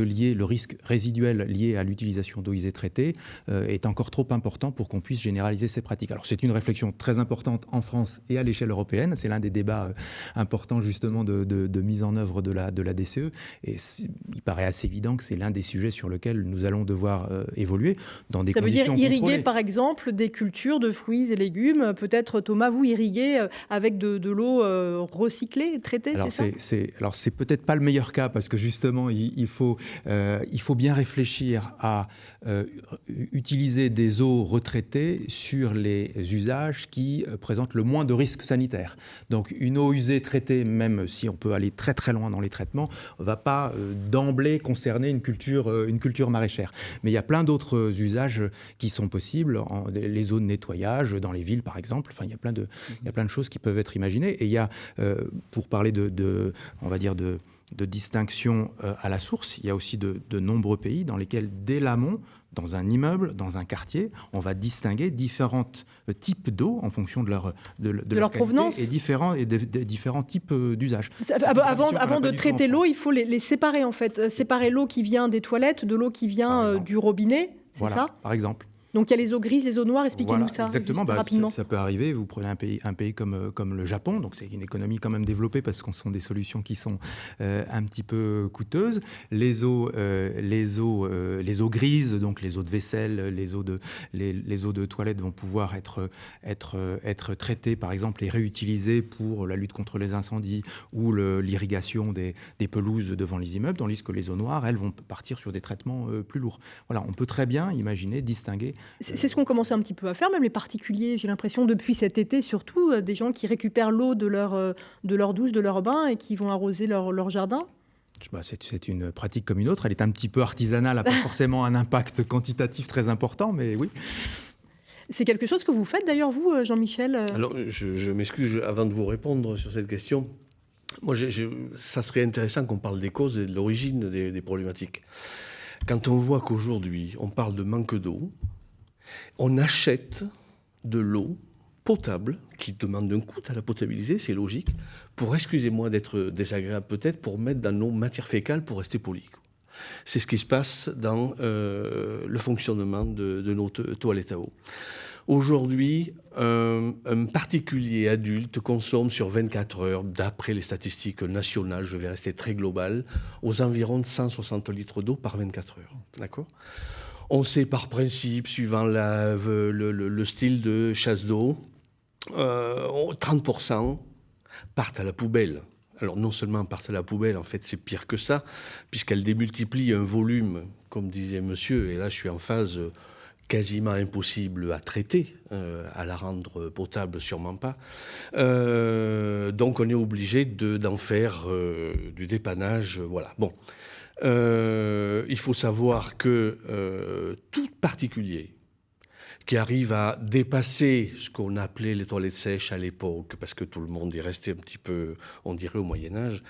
résiduel lié à l'utilisation d'eau usée traitée est encore trop important pour qu'on puisse généraliser ces pratiques. Alors c'est une réflexion très importante en France et à l'échelle européenne. C'est l'un des débats importants justement de mise en œuvre de la DCE. Et il paraît assez évident que c'est l'un des sujets sur lesquels nous allons devoir évoluer dans des conditions contrôlées. Ça veut dire irriguer par exemple des cultures de fruits et légumes. Peut-être Thomas, vous irriguez avec de l'eau recyclée, traitée, alors, c'est ça? Alors c'est peut-être pas le meilleur cas parce que justement il faut bien réfléchir à utiliser des eaux retraitées sur les usages qui présentent le moins de risques sanitaires. Donc une eau usée traitée, même si on peut aller très très loin dans les traitements, ne va pas d'emblée concerner une culture maraîchère. Mais il y a plein d'autres usages qui sont possibles, les eaux de nettoyage dans les villes par exemple. Enfin, il y a plein de choses qui peuvent être imaginées. Et il y a, pour parler on va dire de distinction à la source, il y a aussi de nombreux pays dans lesquels, dès l'amont, dans un immeuble, dans un quartier, on va distinguer différents types d'eau en fonction de leur provenance et différents types d'usages. Avant de traiter l'eau, il faut les séparer en fait. Séparer l'eau qui vient des toilettes de l'eau qui vient du robinet, c'est ça? Par exemple. Donc il y a les eaux grises, les eaux noires, expliquez-nous ça. Exactement, rapidement. Ça peut arriver, vous prenez un pays comme le Japon, donc c'est une économie quand même développée parce que ce sont des solutions qui sont un petit peu coûteuses. Les eaux grises, donc les eaux de vaisselle, les eaux de toilette vont pouvoir être traitées par exemple et réutilisées pour la lutte contre les incendies ou l'irrigation des pelouses devant les immeubles, tandis que les eaux noires, elles, vont partir sur des traitements plus lourds. Voilà, on peut très bien imaginer, distinguer. C'est ce qu'on commençait un petit peu à faire, même les particuliers, j'ai l'impression, depuis cet été surtout, des gens qui récupèrent l'eau de leur douche, de leur bain et qui vont arroser leur jardin. C'est une pratique comme une autre, elle est un petit peu artisanale, n'a pas forcément un impact quantitatif très important, mais oui. C'est quelque chose que vous faites d'ailleurs, vous, Jean-Michel? Alors, je m'excuse, avant de vous répondre sur cette question, moi, ça serait intéressant qu'on parle des causes et de l'origine des problématiques. Quand on voit qu'aujourd'hui, on parle de manque d'eau, on achète de l'eau potable, qui demande un coût à la potabiliser, c'est logique, pour, excusez-moi d'être désagréable peut-être, pour mettre dans nos matières fécales pour rester poli. C'est ce qui se passe dans le fonctionnement de nos toilettes à eau. Aujourd'hui, un particulier adulte consomme sur 24 heures, d'après les statistiques nationales, je vais rester très global, aux environs de 160 litres d'eau par 24 heures. D'accord ? On sait par principe, suivant le style de chasse d'eau, 30% partent à la poubelle. Alors non seulement partent à la poubelle, en fait c'est pire que ça, puisqu'elle démultiplie un volume, comme disait monsieur, et là je suis en phase quasiment impossible à traiter, à la rendre potable sûrement pas. Donc on est obligé d'en faire du dépannage, voilà. Bon. Il faut savoir que tout particulier qui arrive à dépasser ce qu'on appelait les toilettes sèches à l'époque, parce que tout le monde est resté un petit peu, on dirait, au Moyen-Âge,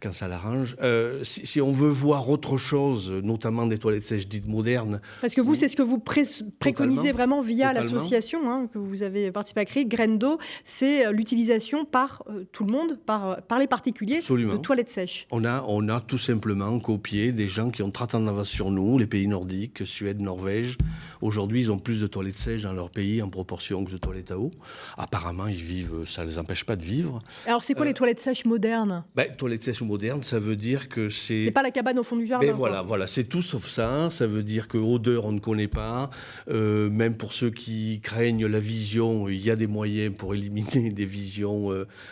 quand ça l'arrange. Si on veut voir autre chose, notamment des toilettes sèches dites modernes... Parce que vous, c'est ce que vous préconisez vraiment via l'association que vous avez participé à créer, Graines d'eau, c'est l'utilisation par tout le monde, par les particuliers, de toilettes sèches. On a tout simplement copié des gens qui ont 30 ans d'avance sur nous, les pays nordiques, Suède, Norvège. Aujourd'hui, ils ont plus de toilettes sèches dans leur pays en proportion que de toilettes à eau. Apparemment, ils vivent, ça ne les empêche pas de vivre. Alors, c'est quoi les toilettes sèches modernes ? Toilettes sèches modernes, ça veut dire que c'est... C'est pas la cabane au fond du jardin. Voilà, c'est tout sauf ça. Ça veut dire que odeur, on ne connaît pas. Même pour ceux qui craignent la vision, il y a des moyens pour éliminer des visions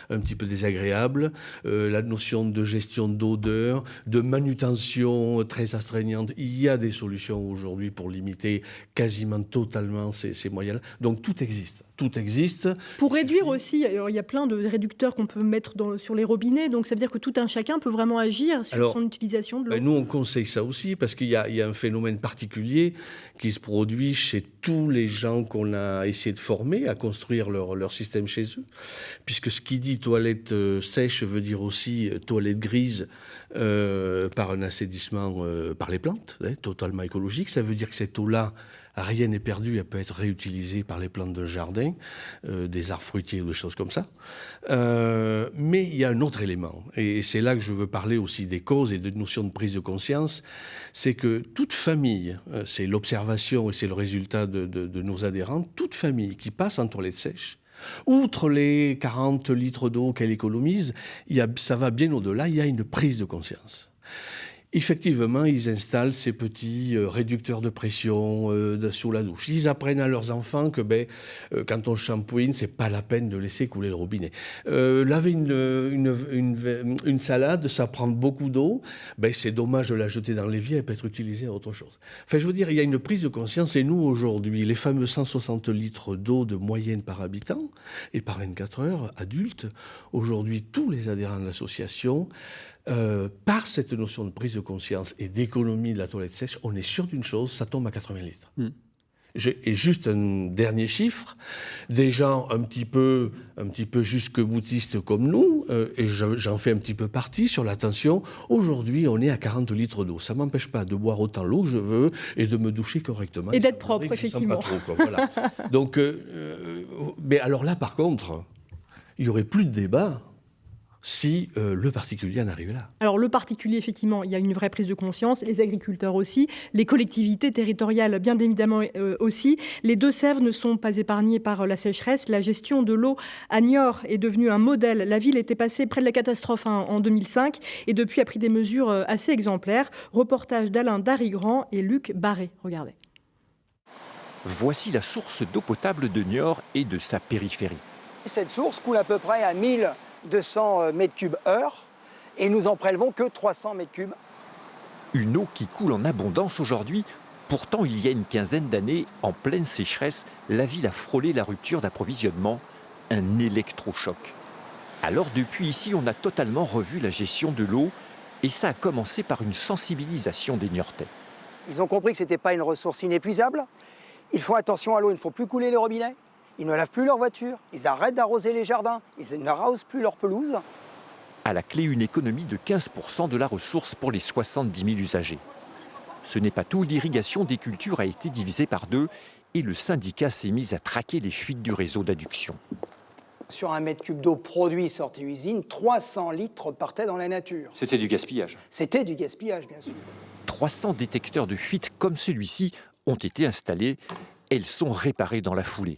un petit peu désagréables. La notion de gestion d'odeur, de manutention très astreignante, il y a des solutions aujourd'hui pour limiter quasiment totalement ces moyens-là. Donc tout existe. Tout existe. Pour réduire aussi, alors il y a plein de réducteurs qu'on peut mettre sur les robinets, donc ça veut dire que tout un chacun peut vraiment agir sur son utilisation de l'eau. Nous, on conseille ça aussi parce qu'il y a un phénomène particulier qui se produit chez tous les gens qu'on a essayé de former à construire leur système chez eux, puisque ce qui dit toilette sèche veut dire aussi toilette grise par un assainissement par les plantes, totalement écologique. Ça veut dire que cette eau-là, rien n'est perdu, elle peut être réutilisée par les plantes d'un jardin, des arbres fruitiers ou des choses comme ça. Mais il y a un autre élément, et c'est là que je veux parler aussi des causes et de notions de prise de conscience, c'est que toute famille, c'est l'observation et c'est le résultat de nos adhérents, toute famille qui passe en toilette sèche, outre les 40 litres d'eau qu'elle économise, ça va bien au-delà, il y a une prise de conscience. Effectivement, ils installent ces petits réducteurs de pression sous la douche. Ils apprennent à leurs enfants que quand on shampooine, c'est pas la peine de laisser couler le robinet. Laver une salade, ça prend beaucoup d'eau. C'est dommage de la jeter dans l'évier, elle peut être utilisée à autre chose. Enfin, je veux dire, il y a une prise de conscience. Et nous, aujourd'hui, les fameux 160 litres d'eau de moyenne par habitant et par 24 heures adultes, aujourd'hui, tous les adhérents de l'association, par cette notion de prise de conscience et d'économie de la toilette sèche, on est sûr d'une chose, ça tombe à 80 litres. Et juste un dernier chiffre, des gens un petit peu jusque-boutistes comme nous, et j'en fais un petit peu partie sur l'attention, aujourd'hui on est à 40 litres d'eau. Ça ne m'empêche pas de boire autant l'eau que je veux et de me doucher correctement. Et d'être propre, effectivement. Pas trop, quoi, voilà. Donc, mais alors là par contre, il n'y aurait plus de débat si le particulier en arrivait là. Alors le particulier, effectivement, il y a une vraie prise de conscience, les agriculteurs aussi, les collectivités territoriales bien évidemment aussi. Les Deux-Sèvres ne sont pas épargnées par la sécheresse. La gestion de l'eau à Niort est devenue un modèle. La ville était passée près de la catastrophe en 2005 et depuis a pris des mesures assez exemplaires. Reportage d'Alain Darigrand et Luc Barré. Regardez. Voici la source d'eau potable de Niort et de sa périphérie. Cette source coule à peu près à 1200 m3 heure et nous en prélevons que 300 m3. Une eau qui coule en abondance aujourd'hui. Pourtant, il y a une quinzaine d'années, en pleine sécheresse, la ville a frôlé la rupture d'approvisionnement, un électrochoc. Alors depuis ici, on a totalement revu la gestion de l'eau et ça a commencé par une sensibilisation des Niortais. Ils ont compris que ce n'était pas une ressource inépuisable. Ils font attention à l'eau, il ne faut plus couler les robinets. Ils ne lavent plus leur voiture, ils arrêtent d'arroser les jardins, ils n'arrosent plus leur pelouse. À la clé, une économie de 15% de la ressource pour les 70 000 usagers. Ce n'est pas tout, l'irrigation des cultures a été divisée par 2 et le syndicat s'est mis à traquer les fuites du réseau d'adduction. Sur un mètre cube d'eau produit sorti usine, 300 litres partaient dans la nature. C'était du gaspillage. C'était du gaspillage, bien sûr. 300 détecteurs de fuite comme celui-ci ont été installés. Elles sont réparées dans la foulée.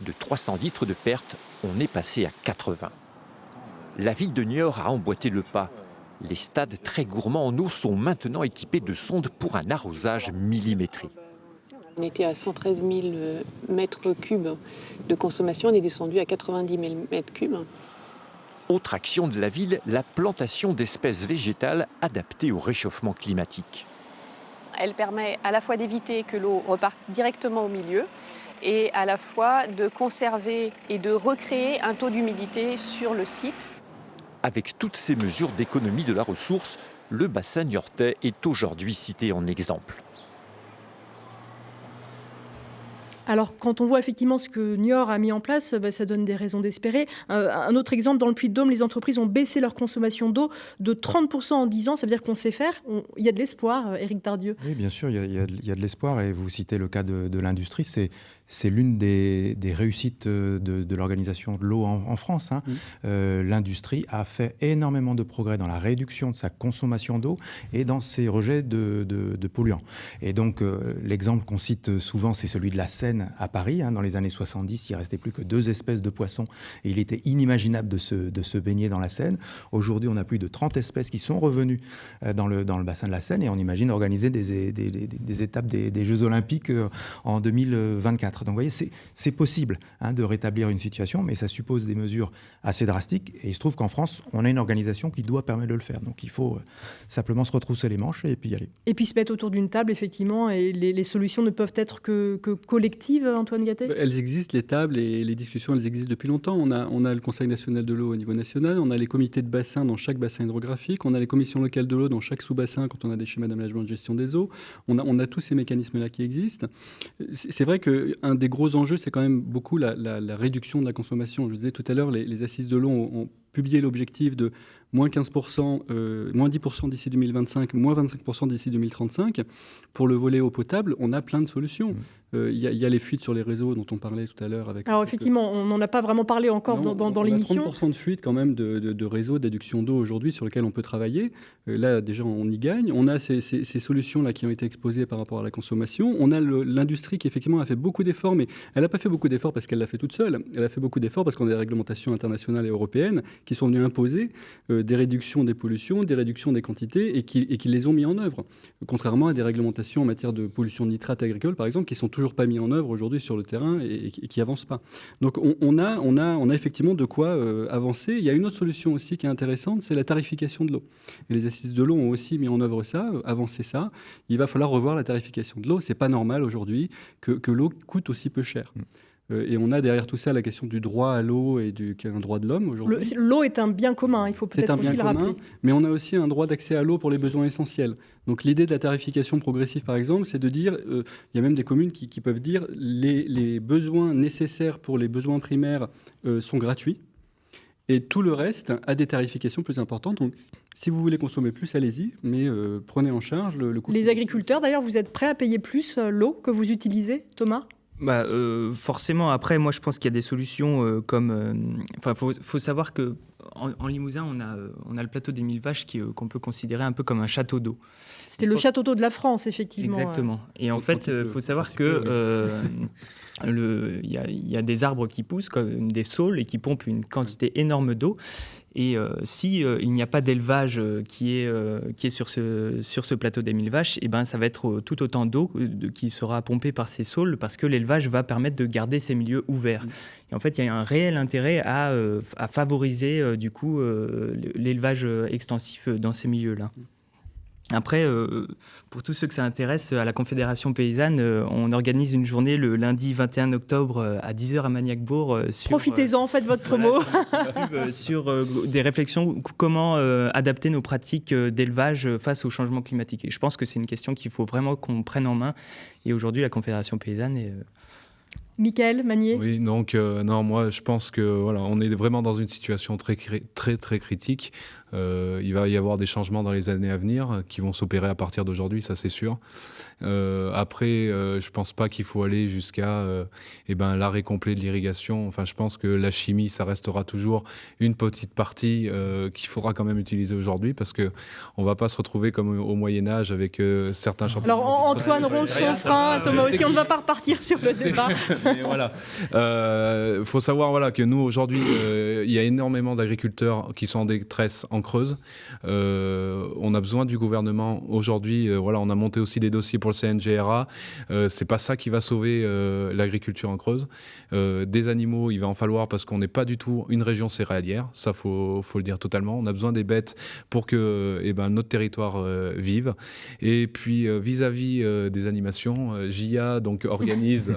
De 300 litres de perte, on est passé à 80. La ville de Niort a emboîté le pas. Les stades très gourmands en eau sont maintenant équipés de sondes pour un arrosage millimétré. On était à 113 000 mètres cubes de consommation, on est descendu à 90 000 mètres cubes. Autre action de la ville, la plantation d'espèces végétales adaptées au réchauffement climatique. Elle permet à la fois d'éviter que l'eau reparte directement au milieu, et à la fois de conserver et de recréer un taux d'humidité sur le site. Avec toutes ces mesures d'économie de la ressource, le bassin niortais est aujourd'hui cité en exemple. Alors, quand on voit effectivement ce que Niort a mis en place, ça donne des raisons d'espérer. Un autre exemple, dans le Puy-de-Dôme, les entreprises ont baissé leur consommation d'eau de 30% en 10 ans. Ça veut dire qu'on sait faire. Il y a de l'espoir, Éric Tardieu. Oui, bien sûr, il y a de l'espoir. Et vous citez le cas de l'industrie. C'est l'une des réussites de l'organisation de l'eau en France. L'industrie a fait énormément de progrès dans la réduction de sa consommation d'eau et dans ses rejets de polluants. Et donc, l'exemple qu'on cite souvent, c'est celui de la Seine à Paris. Dans les années 70, il ne restait plus que 2 espèces de poissons et il était inimaginable de se baigner dans la Seine. Aujourd'hui, on a plus de 30 espèces qui sont revenues dans le bassin de la Seine et on imagine organiser des étapes des Jeux Olympiques en 2024. Donc vous voyez, c'est possible de rétablir une situation, mais ça suppose des mesures assez drastiques. Et il se trouve qu'en France, on a une organisation qui doit permettre de le faire. Donc il faut simplement se retrousser les manches et puis y aller. Et puis se mettre autour d'une table, effectivement, et les solutions ne peuvent être que collectives. collectives, Antoine Gattet ? Elles existent, les tables et les discussions, elles existent depuis longtemps. On a le Conseil national de l'eau au niveau national, on a les comités de bassin dans chaque bassin hydrographique, on a les commissions locales de l'eau dans chaque sous-bassin quand on a des schémas d'aménagement de gestion des eaux. On a tous ces mécanismes-là qui existent. C'est vrai qu'un des gros enjeux, c'est quand même beaucoup la réduction de la consommation. Je vous disais tout à l'heure, les assises de l'eau ont publié l'objectif de moins 15%, moins 10% d'ici 2025, moins 25% d'ici 2035. Pour le volet eau potable, on a plein de solutions. Il y a les fuites sur les réseaux dont on parlait tout à l'heure. Alors effectivement, on n'en a pas vraiment parlé encore dans l'émission. On a 30% de fuites quand même de réseaux d'adduction d'eau aujourd'hui sur lesquels on peut travailler. Là, déjà, on y gagne. On a ces solutions-là qui ont été exposées par rapport à la consommation. On a l'industrie qui, effectivement, a fait beaucoup d'efforts, mais elle n'a pas fait beaucoup d'efforts parce qu'elle l'a fait toute seule. Elle a fait beaucoup d'efforts parce qu'on a des réglementations internationales et européennes qui sont venues imposer des réductions des pollutions, des réductions des quantités et qui les ont mis en œuvre. Contrairement à des réglementations en matière de pollution de nitrate agricole, par exemple, qui sont toujours pas mis en œuvre aujourd'hui sur le terrain et qui avancent pas. Donc on a effectivement de quoi avancer. Il y a une autre solution aussi qui est intéressante, c'est la tarification de l'eau. Et les assises de l'eau ont aussi mis en œuvre ça, avancé ça. Il va falloir revoir la tarification de l'eau. C'est pas normal aujourd'hui que l'eau coûte aussi peu cher. Et on a derrière tout ça la question du droit à l'eau et qui est un droit de l'homme aujourd'hui. L'eau est un bien commun, il faut peut-être aussi le rappeler. Mais on a aussi un droit d'accès à l'eau pour les besoins essentiels. Donc l'idée de la tarification progressive, par exemple, c'est de dire, il y a même des communes qui peuvent dire les besoins nécessaires pour les besoins primaires sont gratuits. Et tout le reste a des tarifications plus importantes. Donc, si vous voulez consommer plus, allez-y, mais prenez en charge le coût. Les agriculteurs, d'ailleurs, vous êtes prêts à payer plus l'eau que vous utilisez, Thomas ? Forcément, après, moi je pense qu'il y a des solutions comme... faut savoir qu'en Limousin, on a le plateau des 1000 vaches qu'on peut considérer un peu comme un château d'eau. C'était le château d'eau de la France, effectivement. Exactement. Et en fait, il faut savoir que... Il y a des arbres qui poussent, comme des saules, et qui pompent une quantité énorme d'eau. Et il n'y a pas d'élevage qui est sur ce plateau des 1000 vaches, et ben, ça va être tout autant d'eau qui sera pompée par ces saules, parce que l'élevage va permettre de garder ces milieux ouverts. Et en fait, il y a un réel intérêt à favoriser du coup l'élevage extensif dans ces milieux-là. Après, pour tous ceux que ça intéresse, à la Confédération Paysanne, on organise une journée le lundi 21 octobre à 10h à Maniac-Bourg. Profitez-en, faites votre promo. Sur des réflexions, comment adapter nos pratiques d'élevage face au changement climatique. Et je pense que c'est une question qu'il faut vraiment qu'on prenne en main. Et aujourd'hui, la Confédération Paysanne est... Michael Magnier. Oui, donc non, moi je pense que voilà, on est vraiment dans une situation très critique. Il va y avoir des changements dans les années à venir qui vont s'opérer à partir d'aujourd'hui, ça c'est sûr. Après, je pense pas qu'il faut aller jusqu'à l'arrêt complet de l'irrigation. Enfin, je pense que la chimie, ça restera toujours une petite partie qu'il faudra quand même utiliser aujourd'hui, parce que on va pas se retrouver comme au Moyen-Âge avec certains champignons. Alors Antoine ronge son frein, Thomas aussi, on ne va pas repartir sur le débat. Mais voilà, faut savoir que nous aujourd'hui, il y a énormément d'agriculteurs qui sont en détresse en Creuse. On a besoin du gouvernement aujourd'hui. On a monté aussi des dossiers pour le CNGRA. C'est pas ça qui va sauver l'agriculture en Creuse. Des animaux, il va en falloir, parce qu'on n'est pas du tout une région céréalière. Ça, faut le dire totalement. On a besoin des bêtes pour que notre territoire vive. Et puis vis-à-vis des animations, JA donc organise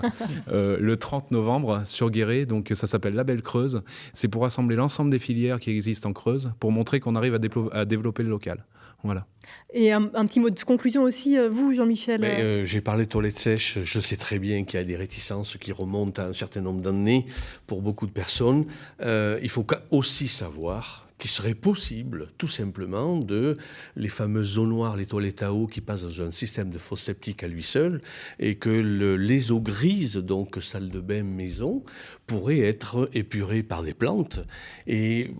le 30 novembre sur Guéret, donc ça s'appelle La Belle Creuse. C'est pour rassembler l'ensemble des filières qui existent en Creuse, pour montrer qu'on arrive à développer le local. Voilà. Et un petit mot de conclusion aussi, vous, Jean-Michel. J'ai parlé de toilettes sèches. Je sais très bien qu'il y a des réticences qui remontent à un certain nombre d'années pour beaucoup de personnes. Il faut aussi savoir qu'il serait possible, tout simplement, de les fameuses eaux noires, les toilettes à eau qui passent dans un système de fosse septique à lui seul, et que les eaux grises, donc salle de bain, maison, pourraient être épurées par des plantes. Et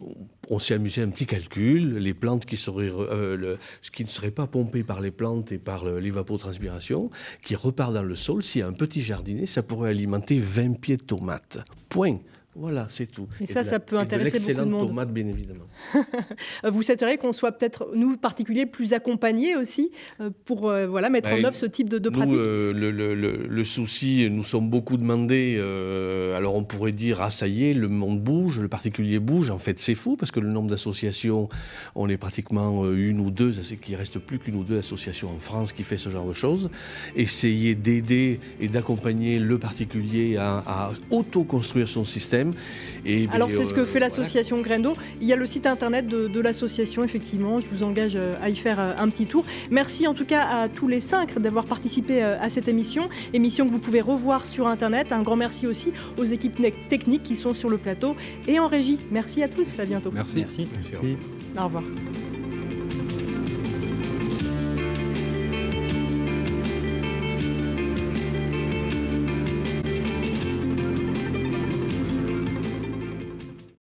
on s'est amusé à un petit calcul, les plantes qui seraient, ce qui ne serait pas pompé par les plantes et par l'évapotranspiration, qui repart dans le sol, s'il y a un petit jardinet, ça pourrait alimenter 20 pieds de tomates. Point. Voilà, c'est tout. Et ça peut intéresser beaucoup de monde. L'excellente tomate, bien évidemment. Vous souhaiteriez qu'on soit peut-être, nous, particuliers, plus accompagnés aussi pour mettre en œuvre ce type de pratique? Nous, le souci, nous sommes beaucoup demandés. Alors on pourrait dire, ça y est, le monde bouge, le particulier bouge. En fait, c'est fou parce que le nombre d'associations, on est pratiquement une ou deux. C'est qu'il ne reste plus qu'une ou deux associations en France qui fait ce genre de choses. Essayer d'aider et d'accompagner le particulier à auto-construire son système. Alors c'est ce que fait l'association Graines d'eau. Il y a le site internet de l'association, effectivement. Je vous engage à y faire un petit tour. Merci en tout cas à tous les 5 d'avoir participé à cette émission que vous pouvez revoir sur internet. Un grand merci aussi aux équipes techniques qui sont sur le plateau et en régie. Merci à tous, à bientôt. Merci. Au revoir.